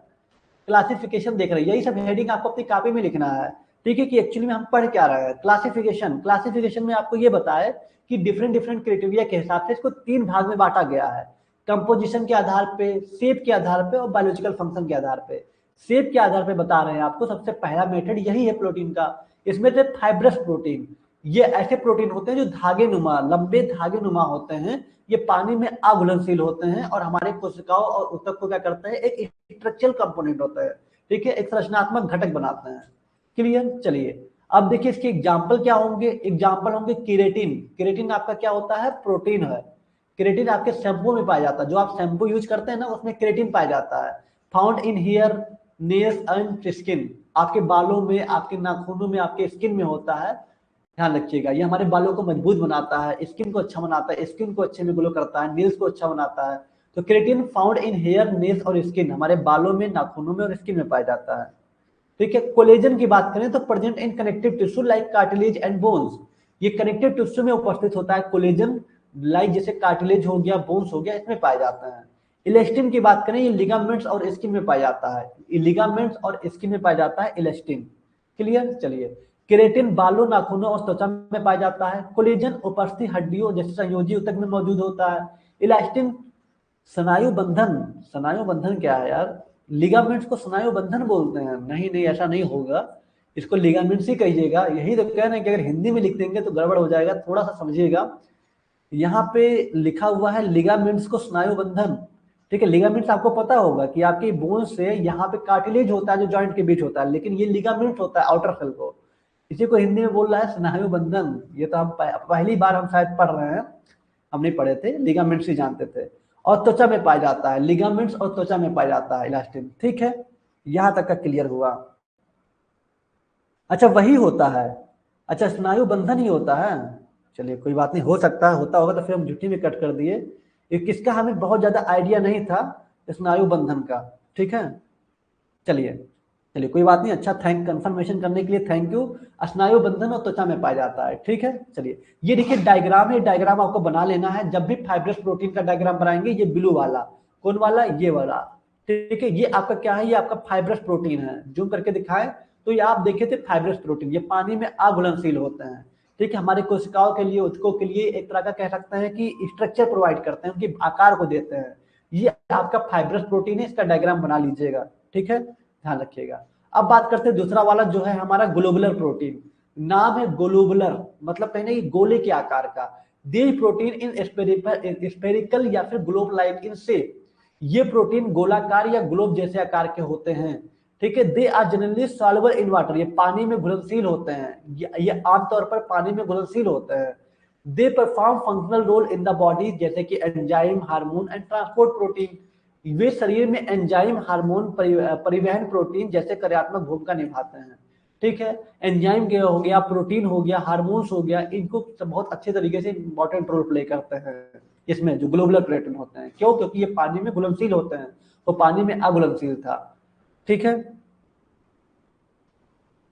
क्लासिफिकेशन देख रहे हैं। यही सब हेडिंग आपको अपनी कॉपी में लिखना है, ठीक है, कि एक्चुअली में हम पढ़ क्या रहे हैं। क्लासिफिकेशन, क्लासिफिकेशन में आपको ये बताया कि डिफरेंट डिफरेंट क्राइटेरिया के हिसाब से इसको 3 भाग में बांटा गया है। कंपोजिशन के आधार पे, शेप के आधार पे और बायोलॉजिकल फंक्शन के आधार पे। शेप के आधार पे बता रहे हैं आपको, सबसे पहला मेथड यही है प्रोटीन का। इसमें से फाइब्रस प्रोटीन, ये ऐसे प्रोटीन होते हैं जो धागे नुमा, लंबे धागे नुमा होते हैं। ये पानी में अघुलनशील होते हैं और हमारे कोशिकाओं और ऊतक को क्या करते हैं, एक स्ट्रक्चरल कंपोनेंट होता है, ठीक है, एक संरचनात्मक घटक बनाते हैं। क्लियर? चलिए, अब देखिए इसके एग्जाम्पल क्या होंगे। एग्जाम्पल होंगे केरेटिन। केरेटिन आपका क्या होता है, प्रोटीन है। केरेटिन आपके शैम्पू में पाया जाता है, जो आप शैम्पू यूज करते हैं ना, उसमें केरेटिन पाया जाता है। Found in hair, nails and skin, आपके बालों में, आपके नाखूनों में, आपके स्किन में होता है। ध्यान रखिएगा, ये हमारे बालों को मजबूत बनाता है, स्किन को अच्छा बनाता है, स्किन को अच्छे में ग्लो करता है, नेल्स को अच्छा बनाता है। तो keratin found in hair, nails और स्किन, हमारे बालों में, नाखूनों में और स्किन में पाया जाता है, ठीक है। कोलेजन की बात करें तो present in connective tissue like cartilage and bones, ये कनेक्टिव टिश्यू में उपस्थित होता है कोलेजन, लाइक जैसे कार्टिलेज हो गया, बोन्स हो गया, इसमें पाया जाता है। इलेस्टिन की बात करें, ये लिगामेंट्स और स्किन में पाया जाता है। लिगामेंट्स और स्किन में पाया जाता है इलेस्टिन। क्लियर? चलिए, केरेटिन बालों, नाखूनों और त्वचा में पाया जाता है। कोलेजन उपस्थित हड्डियों जैसे संयोजी ऊतक में मौजूद होता है। इलास्टिन स्नायु बंधन, स्नायु बंधन क्या है यार, लिगामेंट्स को स्नायु बंधन बोलते हैं। नहीं नहीं, ऐसा नहीं होगा, इसको लिगामेंट्स ही कहिएगा। यही तो कह रहे हैं कि अगर हिंदी में लिख देंगे तो गड़बड़ हो जाएगा, थोड़ा सा समझिएगा। यहाँ पे लिखा हुआ है लिगामेंट्स को स्नायु बंधन, ठीक है। लिगामेंट्स आपको पता होगा कि आपके बोन से यहाँ पे कार्टिलेज होता है जो जॉइंट के बीच होता है, लेकिन ये लिगामेंट होता है आउटर सेल को। इसी को हिंदी में बोल रहा है स्नायु बंधन। ये तो हम पहली बार हम शायद पढ़ रहे हैं, हम नहीं पढ़े थे, लिगामेंट्स ही जानते थे। और त्वचा में पाया जाता है, लिगामेंट्स और त्वचा में पाया जाता है इलास्टिन, ठीक है। यहां तक का क्लियर हुआ? अच्छा, वही होता है, अच्छा स्नायु बंधन ही होता है। चलिए कोई बात नहीं, हो सकता है होता होगा तो फिर हम झुट्टी में कट कर दिए। ये किसका हमें बहुत ज्यादा आइडिया नहीं था, स्नायु बंधन का, ठीक है। चलिए चलिए कोई बात नहीं, अच्छा थैंक कंफर्मेशन करने के लिए थैंक यू। स्नायु बंधन और त्वचा में पाया जाता है, ठीक है। चलिए, ये देखिए डायग्राम है, डायग्राम आपको बना लेना है। जब भी फाइब्रस प्रोटीन का डायग्राम बनाएंगे, ये ब्लू वाला, कौन वाला, ये वाला, ठीक है। ये आपका क्या है, ये आपका फाइब्रस प्रोटीन है। जूम करके दिखाएं तो ये आप देखे थे फाइब्रस प्रोटीन, ये पानी में अघुलनशील होते हैं, ठीक है। हमारे कोशिकाओं के लिए, ऊतकों के लिए एक तरह का कह सकते हैं कि स्ट्रक्चर प्रोवाइड करते हैं, उनके आकार को देते हैं। ये आपका फाइब्रस प्रोटीन है, इसका डायग्राम बना लीजिएगा, ठीक है, ध्यान रखिएगा। अब बात करते हैं दूसरा वाला जो है हमारा ग्लोबुलर प्रोटीन। नाम है ग्लोबुलर, मतलब कहीं ना गोले के आकार का। दे प्रोटीन इन स्पेरिकल या फिर ग्लोब लाइक इन शेप, ये प्रोटीन गोलाकार या ग्लोब जैसे आकार के होते हैं, ठीक है। They are generally soluble in water, ये पानी में घुलनशील होते हैं, ये आमतौर पर पानी में घुलनशील होते हैं। They perform functional role in the body, जैसे कि enzyme, hormone and transport protein, वे शरीर में एंजाइम, हार्मोन, परिवहन प्रोटीन जैसे कार्यात्मक भूमिका निभाते हैं, ठीक है। एंजाइम हो गया, प्रोटीन हो गया, हार्मोन्स हो गया, इनको बहुत अच्छे तरीके से इंपॉर्टेंट रोल प्ले करते हैं इसमें जो ग्लोबुलर प्रोटीन होते हैं। क्यों? क्योंकि ये पानी में घुलनशील होते हैं, वो पानी में अघुलनशील था, ठीक है।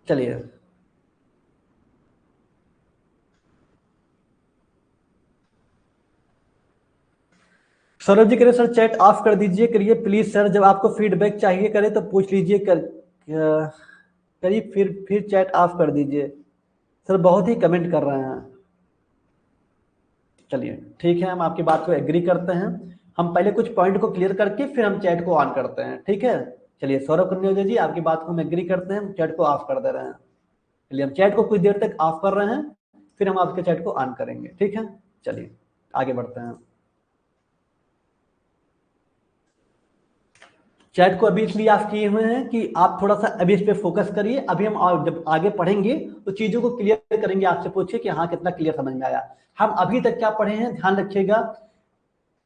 चलिए सौरभ जी, करिए सर, चैट ऑफ कर दीजिए, करिए प्लीज सर, जब आपको फीडबैक चाहिए करे तो पूछ लीजिए, करिए, फिर चैट ऑफ कर दीजिए सर, बहुत ही कमेंट कर रहे हैं। चलिए ठीक है, हम आपकी बात को एग्री करते हैं, हम पहले कुछ पॉइंट को क्लियर करके फिर हम चैट को ऑन करते हैं, ठीक है। चलिए सौरभ कन्योजा जी, आपकी बात को हम एग्री करते हैं, हम चैट को ऑफ कर दे रहे हैं। चलिए हम चैट को कुछ देर तक ऑफ कर रहे हैं, फिर हम आपके चैट को ऑन करेंगे, ठीक है। चलिए आगे बढ़ते हैं। चैट को अभी इसलिए ऑफ किए हुए हैं कि आप थोड़ा सा अभी इस पे फोकस करिए, अभी हम जब आगे पढ़ेंगे तो चीजों को क्लियर करेंगे, आपसे पूछिए कि हाँ कितना क्लियर समझ में आया। हम अभी तक क्या पढ़े हैं, ध्यान रखिएगा।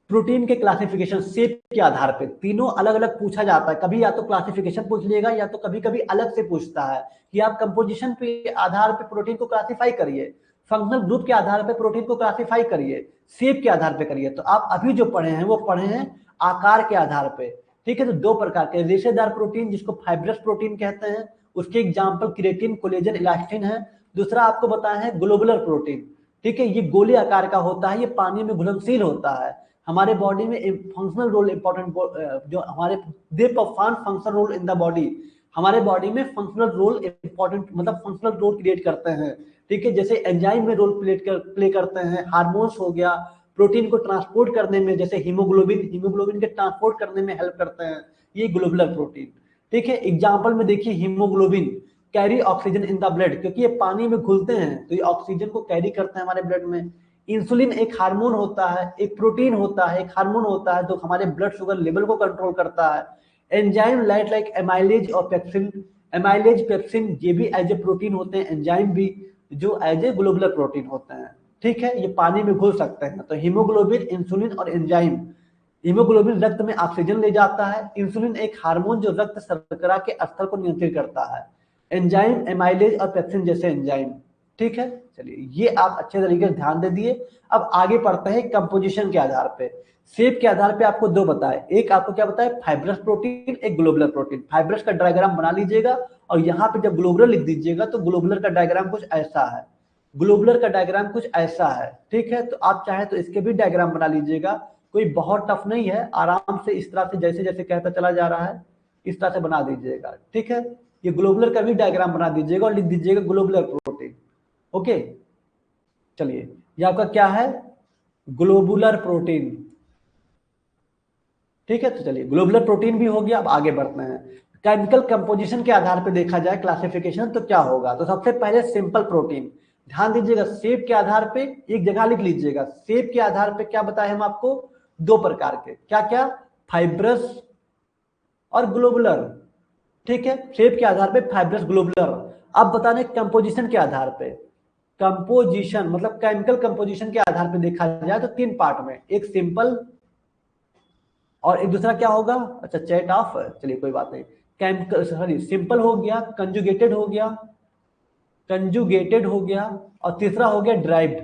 प्रोटीन के क्लासिफिकेशन शेप के आधार पे तीनों अलग अलग पूछा जाता है, कभी या तो क्लासिफिकेशन पूछ लेगा या तो कभी कभी अलग से पूछता है कि आप कंपोजिशन के आधार पे प्रोटीन को क्लासिफाई करिए, फंक्शनल ग्रुप के आधार पे प्रोटीन को क्लासिफाई करिए, शेप के आधार पे करिए। तो आप अभी जो पढ़े हैं वो पढ़े हैं आकार के आधार पे, ठीक है। तो दो प्रकार के रेशेदार प्रोटीन जिसको फाइब्रस प्रोटीन कहते हैं, उसके एग्जाम्पल क्रिएटिन, कोलेजन, इलास्टिन है। दूसरा आपको बताया है ग्लोबुलर प्रोटीन, ठीक है, ये गोले आकार का होता है, ये पानी में घुलनशील होता है, हमारे बॉडी में फंक्शनल रोल इंपॉर्टेंट, जो हमारे they perform functional role in the body, हमारे बॉडी में फंक्शनल रोल इंपॉर्टेंट मतलब फंक्शनल रोल क्रिएट करते हैं, ठीक है। जैसे एंजाइम में रोल प्ले करते हैं, हार्मोन्स हो गया, प्रोटीन को ट्रांसपोर्ट करने में, जैसे हीमोग्लोबिन के ट्रांसपोर्ट करने में हेल्प करते हैं, ये ग्लोबुलर प्रोटीन, ठीक है। एग्जाम्पल में देखिए haemoglobin carry oxygen in the blood, क्योंकि ये पानी में घुलते हैं तो ये ऑक्सीजन को कैरी करते हैं हमारे ब्लड में। इंसुलिन एक हार्मोन होता है, एक प्रोटीन होता है, एक हार्मोन होता है जो हमारे ब्लड शुगर लेवल को कंट्रोल करता है। एंजाइम लाइक एमाइलेज और पेप्सिन, एमाइलेज, पेप्सिन, ये भी एज ए प्रोटीन होते हैं, एंजाइम भी जो एज ए ग्लोबुलर प्रोटीन होते हैं, ठीक है। ये पानी में घुल सकते हैं। तो हीमोग्लोबिन, इंसुलिन और एंजाइम, हीमोग्लोबिन रक्त में ऑक्सीजन ले जाता है, इंसुलिन एक हार्मोन जो रक्त शर्करा के स्तर को नियंत्रित करता है, एंजाइम एमाइलेज और पेप्सिन जैसे एंजाइम, ठीक है। चलिए ये आप अच्छे तरीके से ध्यान दे दिए। अब आगे पढ़ते हैं कंपोजिशन के आधार पे, शेप के आधार पे आपको दो बताए, एक आपको क्या बताया, फाइब्रस प्रोटीन, एक ग्लोबुलर प्रोटीन। फाइब्रस का डायग्राम बना लीजिएगा और यहाँ पे जब ग्लोबुलर लिख दीजिएगा तो ग्लोबुलर का डायग्राम कुछ ऐसा है, ग्लोबुलर का डायग्राम कुछ ऐसा है, ठीक है। तो आप चाहे तो इसके भी डायग्राम बना लीजिएगा, कोई बहुत टफ नहीं है, आराम से इस तरह से जैसे जैसे कहता चला जा रहा है इस तरह से बना दीजिएगा, ठीक है। ये ग्लोबुलर का भी डायग्राम बना दीजिएगा और लिख दीजिएगा ग्लोबुलर प्रोटीन, ओके। चलिए ये आपका क्या है, ग्लोबुलर प्रोटीन, ठीक है। तो चलिए ग्लोबुलर प्रोटीन भी हो गया। अब आगे बढ़ते हैं, केमिकल कंपोजिशन के आधार पे देखा जाए क्लासिफिकेशन तो क्या होगा। तो सबसे पहले सिंपल प्रोटीन, ध्यान दीजिएगा, शेप के आधार पे एक जगह लिख लीजिएगा, शेप के आधार पे क्या बताए हम आपको, दो प्रकार के, क्या क्या, फाइब्रस और ग्लोबुलर, ठीक है। शेप के आधार पे फाइब्रस, ग्लोबुलर। अब बताने कंपोजिशन के आधार पे, कंपोजिशन मतलब केमिकल कंपोजिशन के आधार पे देखा जाए तो तीन पार्ट में, एक सिंपल और एक दूसरा क्या होगा, अच्छा चैट ऑफ, चलिए कोई बात नहीं, केमिकल सॉरी सिंपल हो गया, कंजुगेटेड हो गया, कंजुगेटेड हो गया, और तीसरा हो गया ड्राइव्ड,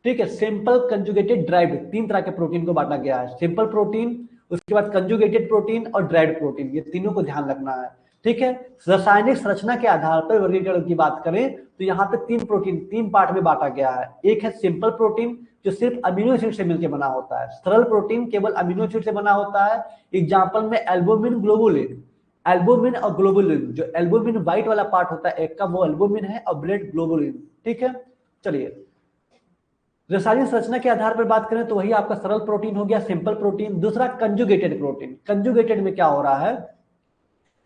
ठीक है। सिंपल, कंजुगेटेड, ड्राइव्ड, तीन तरह के प्रोटीन को बांटा गया है, सिंपल प्रोटीन, उसके बाद कंजुगेटेड प्रोटीन और ड्राइव्ड प्रोटीन, ये तीनों को ध्यान रखना है, ठीक है। रासायनिक संरचना के आधार पर वर्गीकरण की बात करें तो यहाँ पे तीन प्रोटीन तीन पार्ट में बांटा गया है। एक है सिंपल प्रोटीन जो सिर्फ अमीनो एसिड से मिलकर बना होता है, सरल प्रोटीन केवल अमीनो एसिड से बना होता है। एग्जाम्पल में एल्बुमिन, ग्लोबुलिन, एल्बुमिन और ग्लोबुलिन, जो एल्बुमिन व्हाइट वाला पार्ट होता है एक का वो एल्बुमिन है और ब्लड ग्लोबुलिन, ठीक है। चलिए रासायनिक संरचना के आधार पर बात करें तो वही आपका सरल प्रोटीन हो गया, सिंपल प्रोटीन। दूसरा कंजुगेटेड प्रोटीन, कंजुगेटेड में क्या हो रहा है,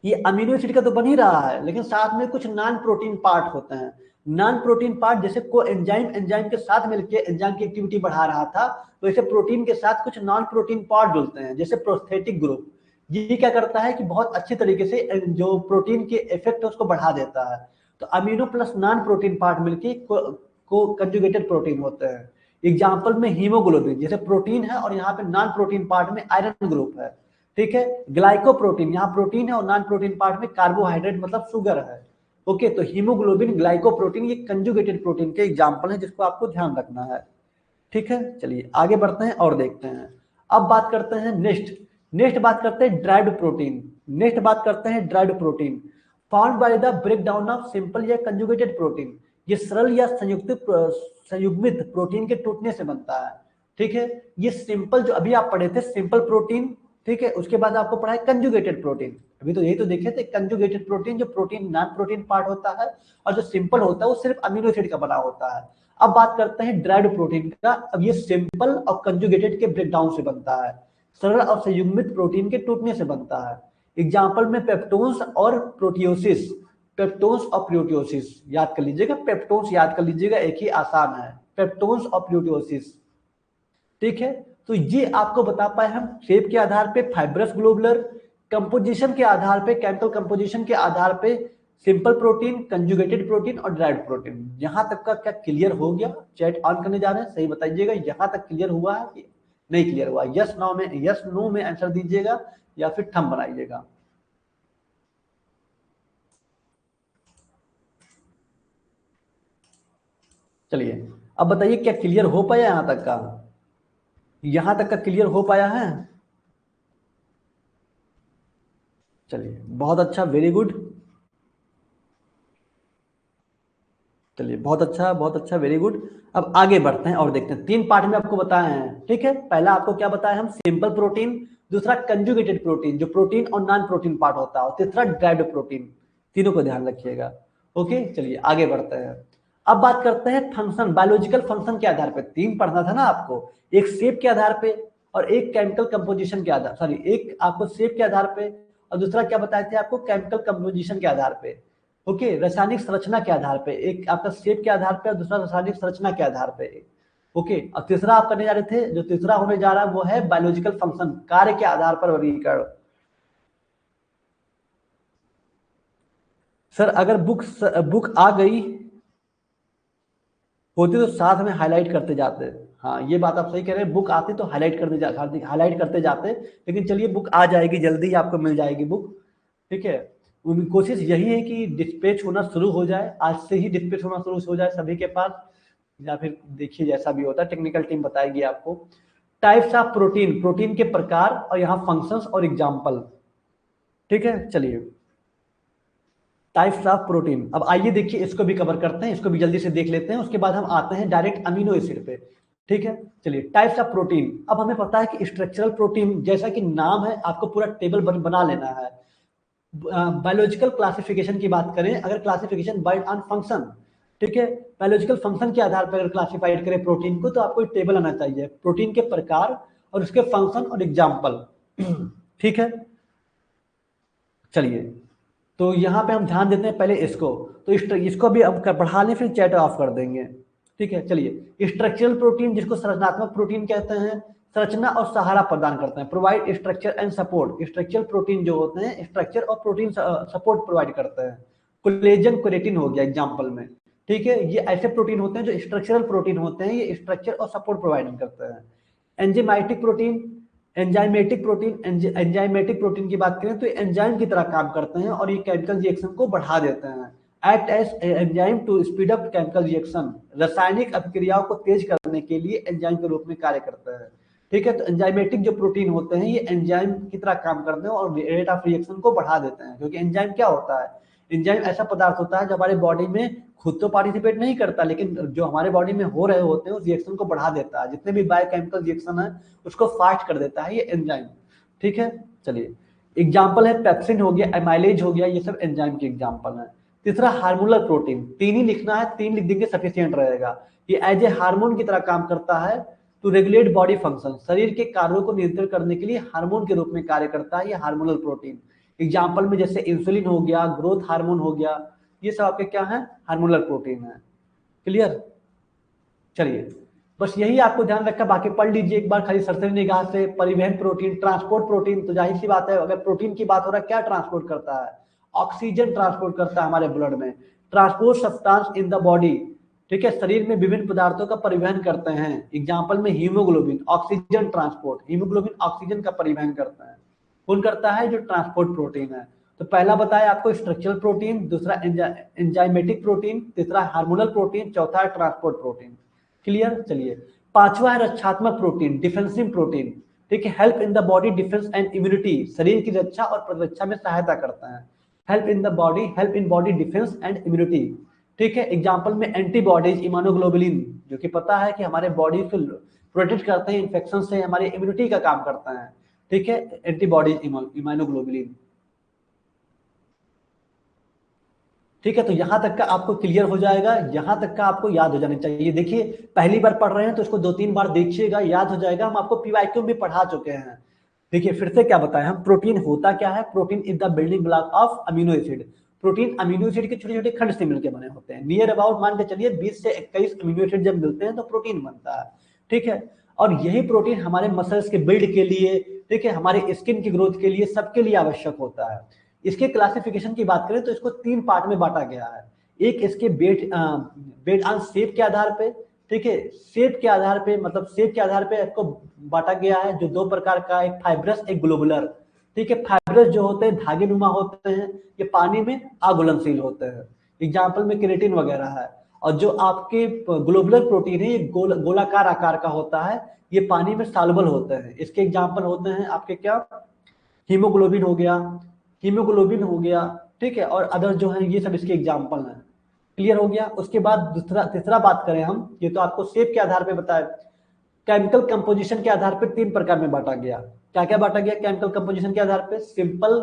ये अमीनो एसिड का तो बन ही रहा है लेकिन साथ में कुछ नॉन प्रोटीन पार्ट होते हैं, नॉन प्रोटीन पार्ट जैसे को एंजाइम एंजाइम के साथ मिलकर एंजाइम की एक्टिविटी बढ़ा रहा था, वैसे प्रोटीन के साथ कुछ नॉन प्रोटीन पार्ट जुड़ते हैं, जैसे प्रोस्थेटिक ग्रुप। ये क्या करता है कि बहुत अच्छी तरीके से जो प्रोटीन के इफेक्ट है उसको बढ़ा देता है। तो amino plus non protein part मिलके को कंजुगेटेड प्रोटीन होते हैं। एग्जाम्पल में हीमोग्लोबिन जैसे प्रोटीन है और यहाँ पे नॉन प्रोटीन पार्ट में आयरन ग्रुप है, ठीक है। ग्लाइकोप्रोटीन यहाँ प्रोटीन है और नॉन प्रोटीन पार्ट में कार्बोहाइड्रेट मतलब शुगर है। ओके, तो हीमोग्लोबिन ग्लाइकोप्रोटीन ये कंजुगेटेड प्रोटीन के एग्जाम्पल है जिसको आपको ध्यान रखना है, ठीक है। चलिए आगे बढ़ते हैं और देखते हैं। अब बात करते हैं नेक्स्ट बात करते हैं ड्राइव्ड प्रोटीन। नेक्स्ट बात करते हैं derived protein found by the breakdown of simple या कंजुगेटेड प्रोटीन। ये सरल या संयुग्मित प्रोटीन के टूटने से बनता है, ठीक है। ये सिंपल जो अभी आप पढ़े थे सिंपल प्रोटीन, ठीक है, उसके बाद आपको पढ़ा है कंजुगेटेड प्रोटीन। अभी तो यही तो देखे थे, कंजुगेटेड प्रोटीन जो प्रोटीन नॉन प्रोटीन पार्ट होता है और जो सिंपल होता है वो सिर्फ अमीनो एसिड का बना होता है। अब बात करते हैं ड्राइव्ड प्रोटीन का। अब ये सिंपल और कंजुगेटेड के ब्रेकडाउन से बनता है, सरल और संयुग्मित प्रोटीन के टूटने से बनता है। एग्जाम्पल में पेप्टोन्स और प्रोटियोसिस। पेप्टोन्स और प्रोटियोसिस याद कर लीजिएगा, पेप्टोन्स याद कर लीजिएगा, एक ही आसान है, पेप्टोन्स और प्रोटियोसिस, ठीक है। तो ये आपको बता पाए हम शेप के आधार पे फाइब्रस ग्लोबुलर, कंपोजिशन के आधार पे केमिकल कंपोजिशन के आधार पे सिंपल प्रोटीन, कंजुगेटेड प्रोटीन और ड्राइव्ड प्रोटीन। यहां तक का क्या क्लियर हो गया? चैट ऑन करने जा रहे हैं, सही बताइएगा यहां तक क्लियर हुआ है कि नहीं क्लियर हुआ? यस नो में आंसर दीजिएगा या फिर थंब बनाइएगा। चलिए अब बताइए क्या क्लियर हो पाया यहां तक का? यहां तक का क्लियर हो पाया है? चलिए बहुत अच्छा, वेरी गुड। चलिए बहुत अच्छा वेरी गुड। अब आगे बढ़ते हैं और देखते हैं। 3 पार्ट में आपको बताए हैं, ठीक है। पहला आपको क्या बताया हम? सिंपल प्रोटीन, दूसरा कंजुगेटेड प्रोटीन जो प्रोटीन और नॉन प्रोटीन पार्ट होता है, और तीसरा ड्राइव्ड प्रोटीन। तीनों को ध्यान रखिएगा, ओके। चलिए आगे बढ़ते हैं। अब बात करते हैं फंक्शन, बायोलॉजिकल फंक्शन के आधार पर। 3 पढ़ना था ना आपको, एक शेप के आधार पे और एक केमिकल कंपोजिशन के आधार, सॉरी एक आपको शेप के आधार पे और दूसरा क्या बताए थे आपको? केमिकल कंपोजिशन के आधार पे, ओके। रासायनिक संरचना के आधार पे, एक आपका शेप के आधार पे और दूसरा रासायनिक संरचना के आधार पे, ओके। और तीसरा आप करने जा रहे थे, जो तीसरा होने जा रहा है वो है बायोलॉजिकल फंक्शन, कार्य के आधार पर वर्गीकरण। सर अगर बुक आ गई होती तो साथ में हाईलाइट करते जाते। हाँ ये बात आप सही कह रहे हैं, बुक आती तो हाईलाइट करते जाते, लेकिन चलिए बुक आ जाएगी, जल्दी आपको मिल जाएगी बुक, ठीक है। कोशिश यही है कि डिस्पैच होना शुरू हो जाए, आज से ही डिस्पैच होना शुरू हो जाए सभी के पास, या फिर देखिए जैसा भी होता है टेक्निकल टीम बताएगी आपको। टाइप्स ऑफ प्रोटीन, प्रोटीन के प्रकार और यहाँ फंक्शंस और एग्जाम्पल, ठीक है। चलिए टाइप्स ऑफ प्रोटीन, अब आइए देखिए इसको भी कवर करते हैं, इसको भी जल्दी से देख लेते हैं, उसके बाद हम आते हैं डायरेक्ट अमीनो एसिड पे, ठीक है। चलिए टाइप्स ऑफ प्रोटीन। अब हमें पता है कि स्ट्रक्चरल प्रोटीन जैसा कि नाम है, आपको पूरा टेबल बना लेना है। बायोलॉजिकल क्लासिफिकेशन की बात करें, अगर क्लासिफिकेशन बाय ऑन फंक्शन, ठीक है, बायोलॉजिकल फंक्शन के आधार पर अगर क्लासिफाइड करें प्रोटीन को, तो आपको एक टेबल आना चाहिए, प्रोटीन के प्रकार और उसके फंक्शन और एग्जाम्पल, ठीक है। चलिए तो यहाँ पे हम ध्यान देते हैं पहले इसको, तो इसको भी अब बढ़ा लें फिर चैट ऑफ कर देंगे, ठीक है। चलिए स्ट्रक्चरल प्रोटीन जिसको संरचनात्मक प्रोटीन कहते हैं, संरचना और सहारा प्रदान करते हैं, provide structure and support. Structural protein जो होते हैं स्ट्रक्चर और प्रोटीन सपोर्ट प्रोवाइड करते हैं। कोलेजन कोलेटिन हो गया एग्जाम्पल में, ठीक है। ये ऐसे प्रोटीन होते हैं जो स्ट्रक्चरल प्रोटीन होते हैं, ये स्ट्रक्चर और सपोर्ट प्रोवाइड करते हैं। एंजाइमेटिक प्रोटीन, एंजाइमेटिक प्रोटीन की बात करें तो एंजाइम की तरह काम करते हैं और ये केमिकल रिएक्शन को बढ़ा देते हैं। Act as enzyme to speed up chemical reaction, रासायनिक अभिक्रियाओं को तेज करने के लिए एंजाइम के रूप में कार्य करते हैं, ठीक है। तो एंजाइमेटिक जो प्रोटीन होते हैं ये एंजाइम की तरह काम करते हैं और रेट ऑफ रिएक्शन को बढ़ा देते हैं, क्योंकि एंजाइम क्या होता है? एंजाइम ऐसा पदार्थ होता है जो हमारे बॉडी में खुद तो पार्टिसिपेट नहीं करता, लेकिन जो हमारे बॉडी में हो रहे होते हैं उस रिएक्शन को बढ़ा देता है, जितने भी बायोकेमिकल रिएक्शन है उसको फास्ट कर देता है ये एंजाइम, ठीक है। चलिए एग्जाम्पल है पेप्सिन हो गया, एमाइलेज हो गया, ये सब एंजाइम के एग्जाम्पल है। तीसरा हार्मोनल प्रोटीन, 3 ही लिखना है, 3 लिख देंगे सफिशियंट रहेगा। ये एज ए हार्मोन की तरह काम करता है, टू रेगुलेट बॉडी फंक्शन, शरीर के कार्यों को नियंत्रित करने के लिए हार्मोन के रूप में कार्य करता है ये हार्मोनल प्रोटीन। एग्जाम्पल में जैसे इंसुलिन हो गया, ग्रोथ हार्मोन हो गया, ये सब आपके क्या है, हार्मोनल प्रोटीन है। क्लियर। चलिए बस यही आपको ध्यान रखा, बाकी पढ़ लीजिए एक बार खाली सरसरी निगाह से। परिवहन प्रोटीन, ट्रांसपोर्ट प्रोटीन, तो जाहिर सी बात है अगर प्रोटीन की बात हो रहा है, क्या ट्रांसपोर्ट करता है, ऑक्सीजन ट्रांसपोर्ट करता है हमारे ब्लड में। Transport substance in the body, ठीक है, शरीर में विभिन्न पदार्थों का परिवहन करते हैं। एग्जाम्पल में haemoglobin, oxygen transport, haemoglobin oxygen का परिवहन करता है। कौन करता है, जो ट्रांसपोर्ट प्रोटीन है। तो पहला बताया आपको स्ट्रक्चरल प्रोटीन, दूसरा एंजाइमेटिक प्रोटीन, तीसरा हार्मोनल प्रोटीन, चौथा है ट्रांसपोर्ट प्रोटीन। क्लियर। चलिए पांचवा है रक्षात्मक प्रोटीन, डिफेंसिव प्रोटीन, ठीक है, help in the body defence and immunity, शरीर की रक्षा और प्रतिरक्षा में सहायता करता है। Help in the body, help in body defence and immunity, ठीक है। एग्जाम्पल में एंटीबॉडीज, इम्यूनोग्लोबुलिन, जो कि पता है कि हमारे बॉडी को प्रोटेक्ट करते हैं इन्फेक्शन से, हमारी इम्यूनिटी का काम करता है, ठीक है, एंटीबॉडीज, इम्यूनोग्लोबुलिन, ठीक है। तो यहां तक का आपको क्लियर हो जाएगा, यहां तक का आपको याद हो जाना चाहिए। देखिए पहली बार पढ़ रहे हैं तो इसको 2-3 बार देखिएगा, याद हो जाएगा। हम आपको पीवाईक्यू भी पढ़ा चुके हैं। देखिए फिर से क्या बताएं हम, प्रोटीन होता क्या है, protein is the building block of amino acid. Protein amino acid के छोटे छोटे खंड से मिलकर बने होते हैं। नियर अबाउट मान के चलिए 20 से 21 अमीनो एसिड जब मिलते हैं तो प्रोटीन बनता है, ठीक है। और यही प्रोटीन हमारे मसल्स के बिल्ड के लिए, ठीक है, हमारे स्किन की ग्रोथ के लिए, सबके लिए आवश्यक होता है। इसके क्लासिफिकेशन की बात करें तो इसको 3 पार्ट में बांटा गया है। एक इसके वेट ऑन शेप के आधार पे, ठीक है, शेप के आधार पे, मतलब शेप के आधार पे इसको बांटा गया है, जो 2 प्रकार का, एक फाइब्रस, एक ग्लोबुलर, ठीक है। फाइब्रस जो होते हैं धागे नुमा होते हैं, ये पानी में अघुलनशील होते हैं, एग्जाम्पल में केराटिन वगैरह है। और जो आपके ग्लोबुलर प्रोटीन है ये गोलाकार आकार का होता है, ये पानी में सॉल्युबल होते हैं। इसके एग्जाम्पल होते हैं आपके क्या, हीमोग्लोबिन हो गया, हीमोग्लोबिन हो गया, ठीक है, और अदर जो है ये सब इसके एग्जाम्पल हैं। क्लियर हो गया। उसके बाद दूसरा तीसरा बात करें हम, ये तो आपको शेप के आधार पे बताया। केमिकल कंपोजिशन के आधार पे 3 प्रकार में बांटा गया। क्या क्या बांटा गया केमिकल कंपोजिशन के आधार पे, सिंपल,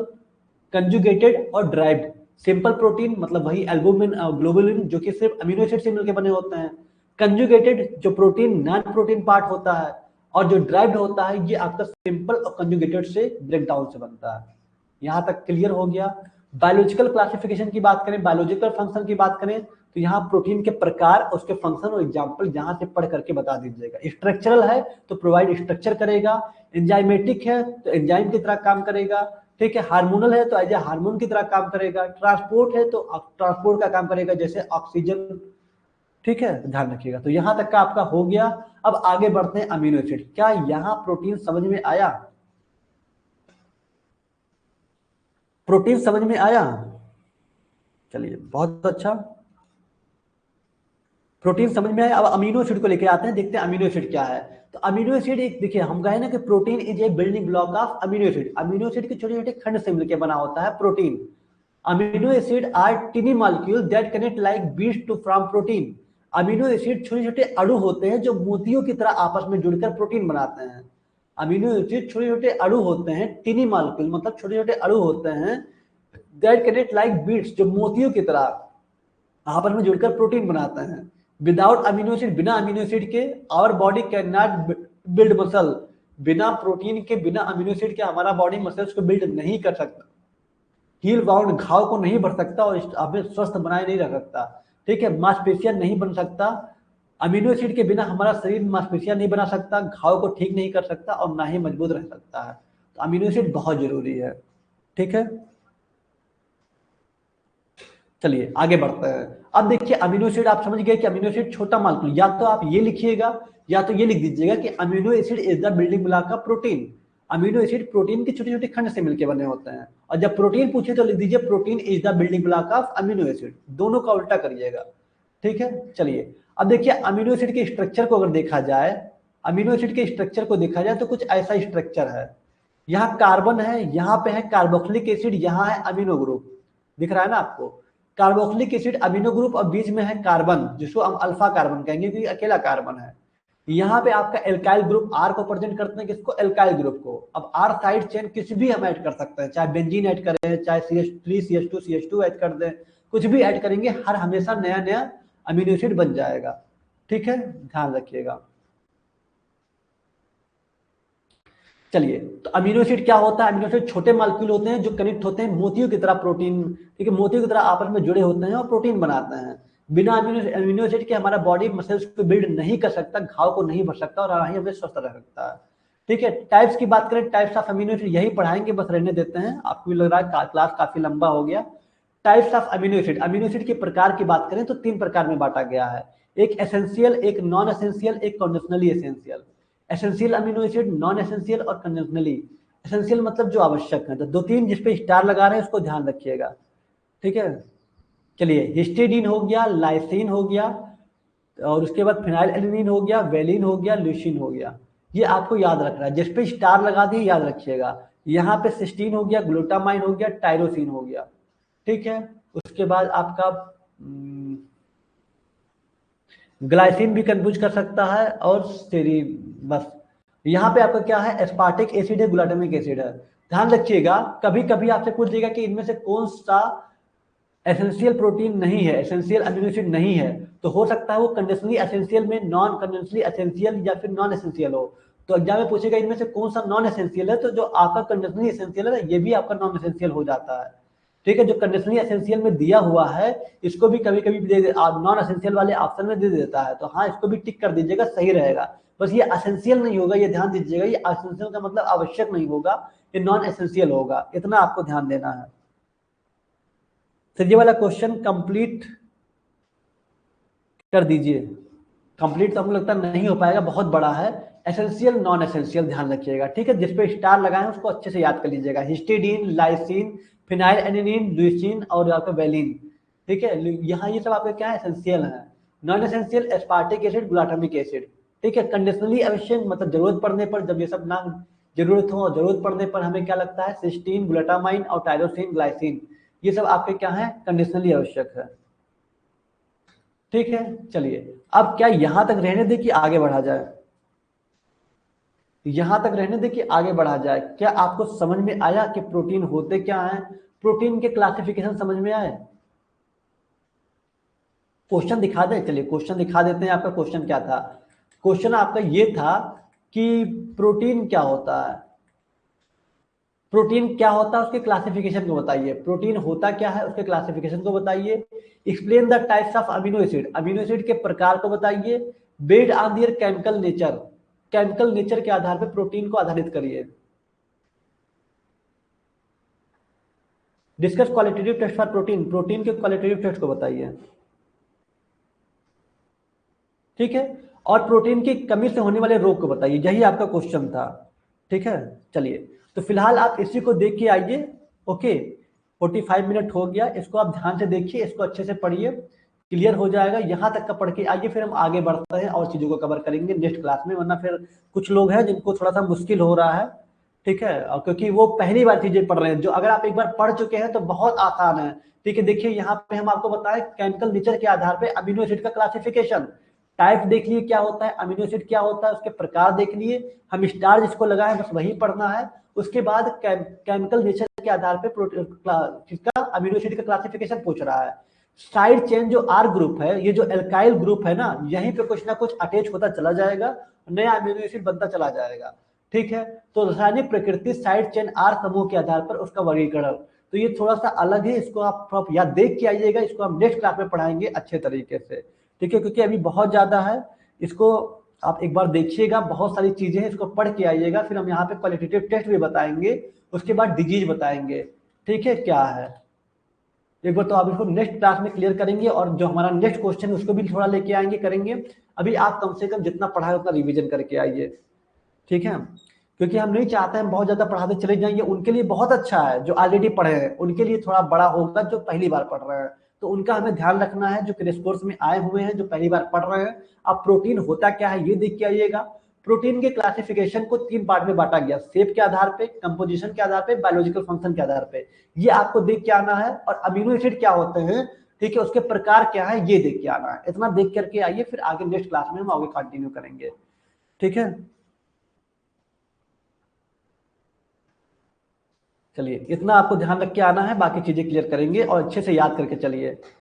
कंजुगेटेड और ड्राइव्ड। सिंपल प्रोटीन मतलब वही एल्बुमिन और ग्लोबुलिन, जो कि सिर्फ अमीनो एसिड से मिलकर बने होते हैं। कंजुगेटेड जो प्रोटीन नॉन प्रोटीन पार्ट होता है, और जो ड्राइव्ड होता है ये आपका सिंपल और कंजुगेटेड से ब्रेकडाउन से बनता है। यहां तक क्लियर हो गया। बायोलॉजिकल क्लासिफिकेशन की बात करें, बायोलॉजिकल फंक्शन की बात करें, तो यहाँ प्रोटीन के प्रकार, उसके फंक्शन और एग्जाम्पल यहाँ से पढ़ करके बता दीजिएगा। स्ट्रक्चरल है तो प्रोवाइड स्ट्रक्चर करेगा, एंजाइमेटिक है तो एंजाइम की तरह काम करेगा, ठीक है, हार्मोनल है तो एज ए हार्मोन की तरह काम करेगा, ट्रांसपोर्ट है तो ट्रांसपोर्ट का काम करेगा जैसे ऑक्सीजन, ठीक है, ध्यान रखिएगा। तो यहां तक का आपका हो गया। अब आगे बढ़ते हैं अमीनो एसिड। क्या यहां प्रोटीन समझ में आया, प्रोटीन समझ में आया। चलिए बहुत अच्छा, प्रोटीन समझ में आया। अब अमीनो एसिड को लेके आते हैं, देखते हैं अमीनो एसिड क्या है। तो अमीनो एसिड एक, देखिए हम कहे ना कि protein is a building block of amino acid. Amino acid के छोटे छोटे खंड से मिलकर बना होता है protein. Amino acid are tiny molecule that connect like beads to from protein. Amino acid छोटे छोटे अणु होते हैं जो मोतियों की तरह आपस में जुड़कर प्रोटीन बनाते हैं। अमीनो एसिड छोटे छोटे अणु होते हैं, टिनी मॉलिक्यूल मतलब छोटे छोटे अणु होते हैं, दैट कनेक्ट लाइक बीड्स, जो मोतियों की तरह आपस में जुड़कर प्रोटीन बनाते हैं। विदाउट अमीनो एसिड, बिना अमीनो एसिड के our body can not build muscle. बिना प्रोटीन के, बिना अमीनो एसिड के हमारा बॉडी मसल्स को बिल्ड नहीं कर सकता। हील बाउंड, घाव को नहीं भर सकता और हमें स्वस्थ बनाए नहीं रख सकता, ठीक है। मांसपेशियां नहीं बन सकता। अमीनो एसिड के बिना हमारा शरीर मांसपेशियां नहीं बना सकता, घाव को ठीक नहीं कर सकता और ना ही मजबूत रह सकता है। तो अमीनो एसिड बहुत जरूरी है, ठीक है। चलिए आगे बढ़ते हैं। अब देखिए अमीनो एसिड आप समझ गए कि अमीनो एसिड छोटा मॉलिक्यूल, या तो आप ये लिखिएगा या तो ये लिख दीजिएगा कि amino acid is the building block of protein. Amino acid protein के छोटे छोटे खंड से मिलकर बने होते हैं, और जब प्रोटीन पूछे तो लिख दीजिए protein is the building block of amino acid. दोनों का उल्टा करिएगा, ठीक है। चलिए अब देखिए अमीनो एसिड के स्ट्रक्चर को अगर देखा जाए, अमीनो एसिड के स्ट्रक्चर को देखा जाए तो कुछ ऐसा स्ट्रक्चर है। यहाँ कार्बन है, यहाँ पे है कार्बोक्सिलिक एसिड, यहाँ है अमीनो ग्रुप, दिख रहा है ना आपको। कार्बोक्सिलिक एसिड अमीनो ग्रुप और बीच में है कार्बन, जिसको हम अल्फा कार्बन कहेंगे क्योंकि अकेला कार्बन है। यहाँ पे आपका एल्काइल ग्रुप आर को प्रेजेंट करते हैं, किसको, एल्काइल ग्रुप को। अब आर साइड चेन किसी भी हम ऐड कर सकते हैं, चाहे बेंजीन ऐड करें, चाहे CH3 CH2 CH2 ऐड कर दें, कुछ भी ऐड करेंगे, हर हमेशा नया नया अमीनो एसिड बन जाएगा, ठीक है, ध्यान रखिएगा। चलिए, तो अमीनो एसिड क्या होता है? अमीनो एसिड छोटे मॉलिक्यूल होते हैं जो कनेक्ट होते हैं मोतियों की तरह प्रोटीन, ठीक है, मोतियों की तरह आपस में जुड़े होते हैं और प्रोटीन बनाते हैं। बिना अमीनो एसिड के हमारा बॉडी मसल्स को बिल्ड नहीं कर सकता, घाव को नहीं भर सकता और हमें स्वस्थ रख सकता है। ठीक है, टाइप्स की बात करें, टाइप्स ऑफ अमीनो एसिड यही पढ़ाएंगे, बस रहने देते हैं, आपको भी लग रहा है क्लास काफी लंबा हो गया। Types of amino acid, amino acid के प्रकार की बात करें तो 3 प्रकार में बांटा गया है, एक एसेंशियल, एक नॉन एसेंशियल, एक conditionally essential. Essential amino acid, non essential और कंडीशनली। एसेंशियल मतलब जो आवश्यक है, तो 2-3 जिस पे स्टार लगा रहे हैं उसको ध्यान रखिएगा, ठीक है। चलिए, हिस्टिडीन हो गया, लाइसिन हो गया, और उसके बाद फिनाइलएलनिन हो गया, वेलिन हो गया, ल्यूसीन हो गया। ये आपको याद रखना है, जिस पे स्टार लगा दिए याद रखिएगा। यहाँ पे सिस्टीन हो गया, ग्लूटामाइन हो गया, टायरोसिन हो गया, ठीक है। उसके बाद आपका ग्लाइसिन भी कंफ्यूज कर सकता है, और सेरी, बस। यहाँ पे आपका क्या है, एस्पार्टिक एसिड है, ग्लूटामिक एसिड है। ध्यान रखिएगा, कभी कभी आपसे पूछ देगा कि इनमें से कौन सा एसेंशियल प्रोटीन नहीं है, एसेंशियल अमीनो एसिड नहीं है, तो हो सकता है वो कंडीशनली एसेंशियल में नॉन कंडीशनली एसेंशियल या फिर नॉन एसेंशियल हो। तो एग्जाम में पूछेगा इनमें से कौन सा नॉन एसेंशियल है, तो जो आपका कंडीशनली एसेंशियल है ये भी आपका नॉन एसेंशियल हो जाता है, ठीक है। जो कंडीशनली एसेंशियल में दिया हुआ है इसको भी कभी कभी नॉन एसेंशियल वाले ऑप्शन में दे देता है, तो हाँ, इसको भी टिक कर दीजिएगा, सही रहेगा। बस ये एसेंशियल नहीं होगा, ये ध्यान दीजिएगा, ये एसेंशियल का मतलब आवश्यक नहीं होगा, ये नॉन एसेंशियल होगा, इतना आपको ध्यान देना है। तो ये वाला क्वेश्चन कंप्लीट कर दीजिए। कंप्लीट तो हमको लगता नहीं हो पाएगा, बहुत बड़ा है। एसेंशियल, नॉन एसेंशियल ध्यान रखिएगा, ठीक है। जिस पे स्टार लगाएं उसको अच्छे से याद कर लीजिएगा, हिस्टिडीन, लाइसिन, फिनाइलएलनिन, ल्यूसीन और आपका वेलिन, ठीक है। यहाँ ये सब आपके क्या है, एसेंशियल है। Non essential, aspartic acid, glutamic acid, ठीक है। कंडीशनली आवश्यक मतलब जरूरत पड़ने पर, जब ये सब ना जरूरत हो, जरूरत पड़ने पर हमें क्या लगता है, सिस्टीन, ग्लूटामाइन और टायरोसिन, ग्लाइसिन, ये सब आपके क्या है, कंडीशनली आवश्यक है, ठीक है। चलिए, अब क्या यहां तक रहने दे कि आगे बढ़ा जाए? यहां तक रहने दे कि आगे बढ़ा जाए? क्या आपको समझ में आया कि प्रोटीन होते क्या हैं, प्रोटीन के क्लासिफिकेशन समझ में आए? क्वेश्चन दिखा दें, चलिए क्वेश्चन दिखा देते हैं। आपका क्वेश्चन क्या था? क्वेश्चन आपका ये था कि प्रोटीन क्या होता है, प्रोटीन क्या होता है उसके क्लासिफिकेशन को बताइए, प्रोटीन होता क्या है उसके क्लासिफिकेशन को बताइए, explain the types of amino acid, amino acid के प्रकार को बताइए, based on their chemical nature, chemical nature के आधार पर प्रोटीन को आधारित करिए, discuss qualitative test for protein, protein के क्वालिटेटिव टेस्ट को बताइए, ठीक है। और प्रोटीन की कमी से होने वाले रोग को बताइए, यही आपका क्वेश्चन था, ठीक है। चलिए, तो फिलहाल आप इसी को देख के आइए, ओके। 45 मिनट हो गया, इसको आप ध्यान से देखिए, इसको अच्छे से पढ़िए, क्लियर हो जाएगा। यहाँ तक का पढ़ के आइए, फिर हम आगे बढ़ते हैं और चीजों को कवर करेंगे नेक्स्ट क्लास में, वरना फिर कुछ लोग हैं जिनको थोड़ा सा मुश्किल हो रहा है, ठीक है, और क्योंकि वो पहली बार चीजें पढ़ रहे हैं। जो अगर आप एक बार पढ़ चुके हैं तो बहुत आसान है, ठीक है। देखिए यहाँ पे हम आपको बताएं केमिकल नेचर के आधार पे अमीनो एसिड का क्लासिफिकेशन, टाइप देख लिए क्या होता है, अमीनो एसिड क्या होता है, उसके प्रकार देख लिए, हम स्टार जिसको लगाए बस वही पढ़ना है। उसके बाद केमिकल नेचर के आधार पे किसका, अमीनो एसिड का क्लासिफिकेशन पूछ रहा है। साइड चेन जो आर ग्रुप है, ये जो एल्काइल ग्रुप है ना, यहीं पे कुछ ना कुछ अटैच होता चला जाएगा, नया अमीनो एसिड बनता चला जाएगा, ठीक है। तो रासायनिक प्रकृति साइड चेन आर समूह के आधार पर उसका वर्गीकरण, तो ये थोड़ा सा अलग है, इसको आप याद देख के आइएगा, इसको हम नेक्स्ट क्लास में पढ़ाएंगे अच्छे तरीके से, ठीक है, क्योंकि अभी बहुत ज्यादा है। इसको आप एक बार देखिएगा, बहुत सारी चीजें हैं, इसको पढ़ के आइएगा, फिर हम यहाँ पे क्वालिटेटिव टेस्ट भी बताएंगे, उसके बाद डिजीज बताएंगे, ठीक है, क्या है। एक बार तो आप इसको नेक्स्ट क्लास में क्लियर करेंगे, और जो हमारा नेक्स्ट क्वेश्चन है उसको भी थोड़ा लेके आएंगे, करेंगे। अभी आप कम से कम जितना पढ़ा है उतना रिविजन करके आइए, ठीक है, क्योंकि हम नहीं चाहते हैं बहुत ज्यादा पढ़ाते चले जाएंगे, उनके लिए बहुत अच्छा है जो ऑलरेडी पढ़े हैं, उनके लिए थोड़ा बड़ा होगा जो पहली बार पढ़ रहे हैं, तो उनका हमें ध्यान रखना है। जो क्रैश कोर्स में आए हुए हैं, जो पहली बार पढ़ रहे हैं, आप प्रोटीन होता क्या है ये देख के आइएगा। प्रोटीन के क्लासिफिकेशन को 3 पार्ट में बांटा गया, शेप के आधार पे, कंपोजिशन के आधार पे, बायोलॉजिकल फंक्शन के आधार पे, ये आपको देख के आना है। और अमीनो एसिड क्या होते हैं, ठीक है, उसके प्रकार क्या है ये देख के आना है, इतना देख करके आइए, फिर आगे नेक्स्ट क्लास में हम आगे कंटिन्यू करेंगे, ठीक है। चलिए, इतना आपको ध्यान रख के आना है, बाकी चीजें क्लियर करेंगे, और अच्छे से याद करके चलिए।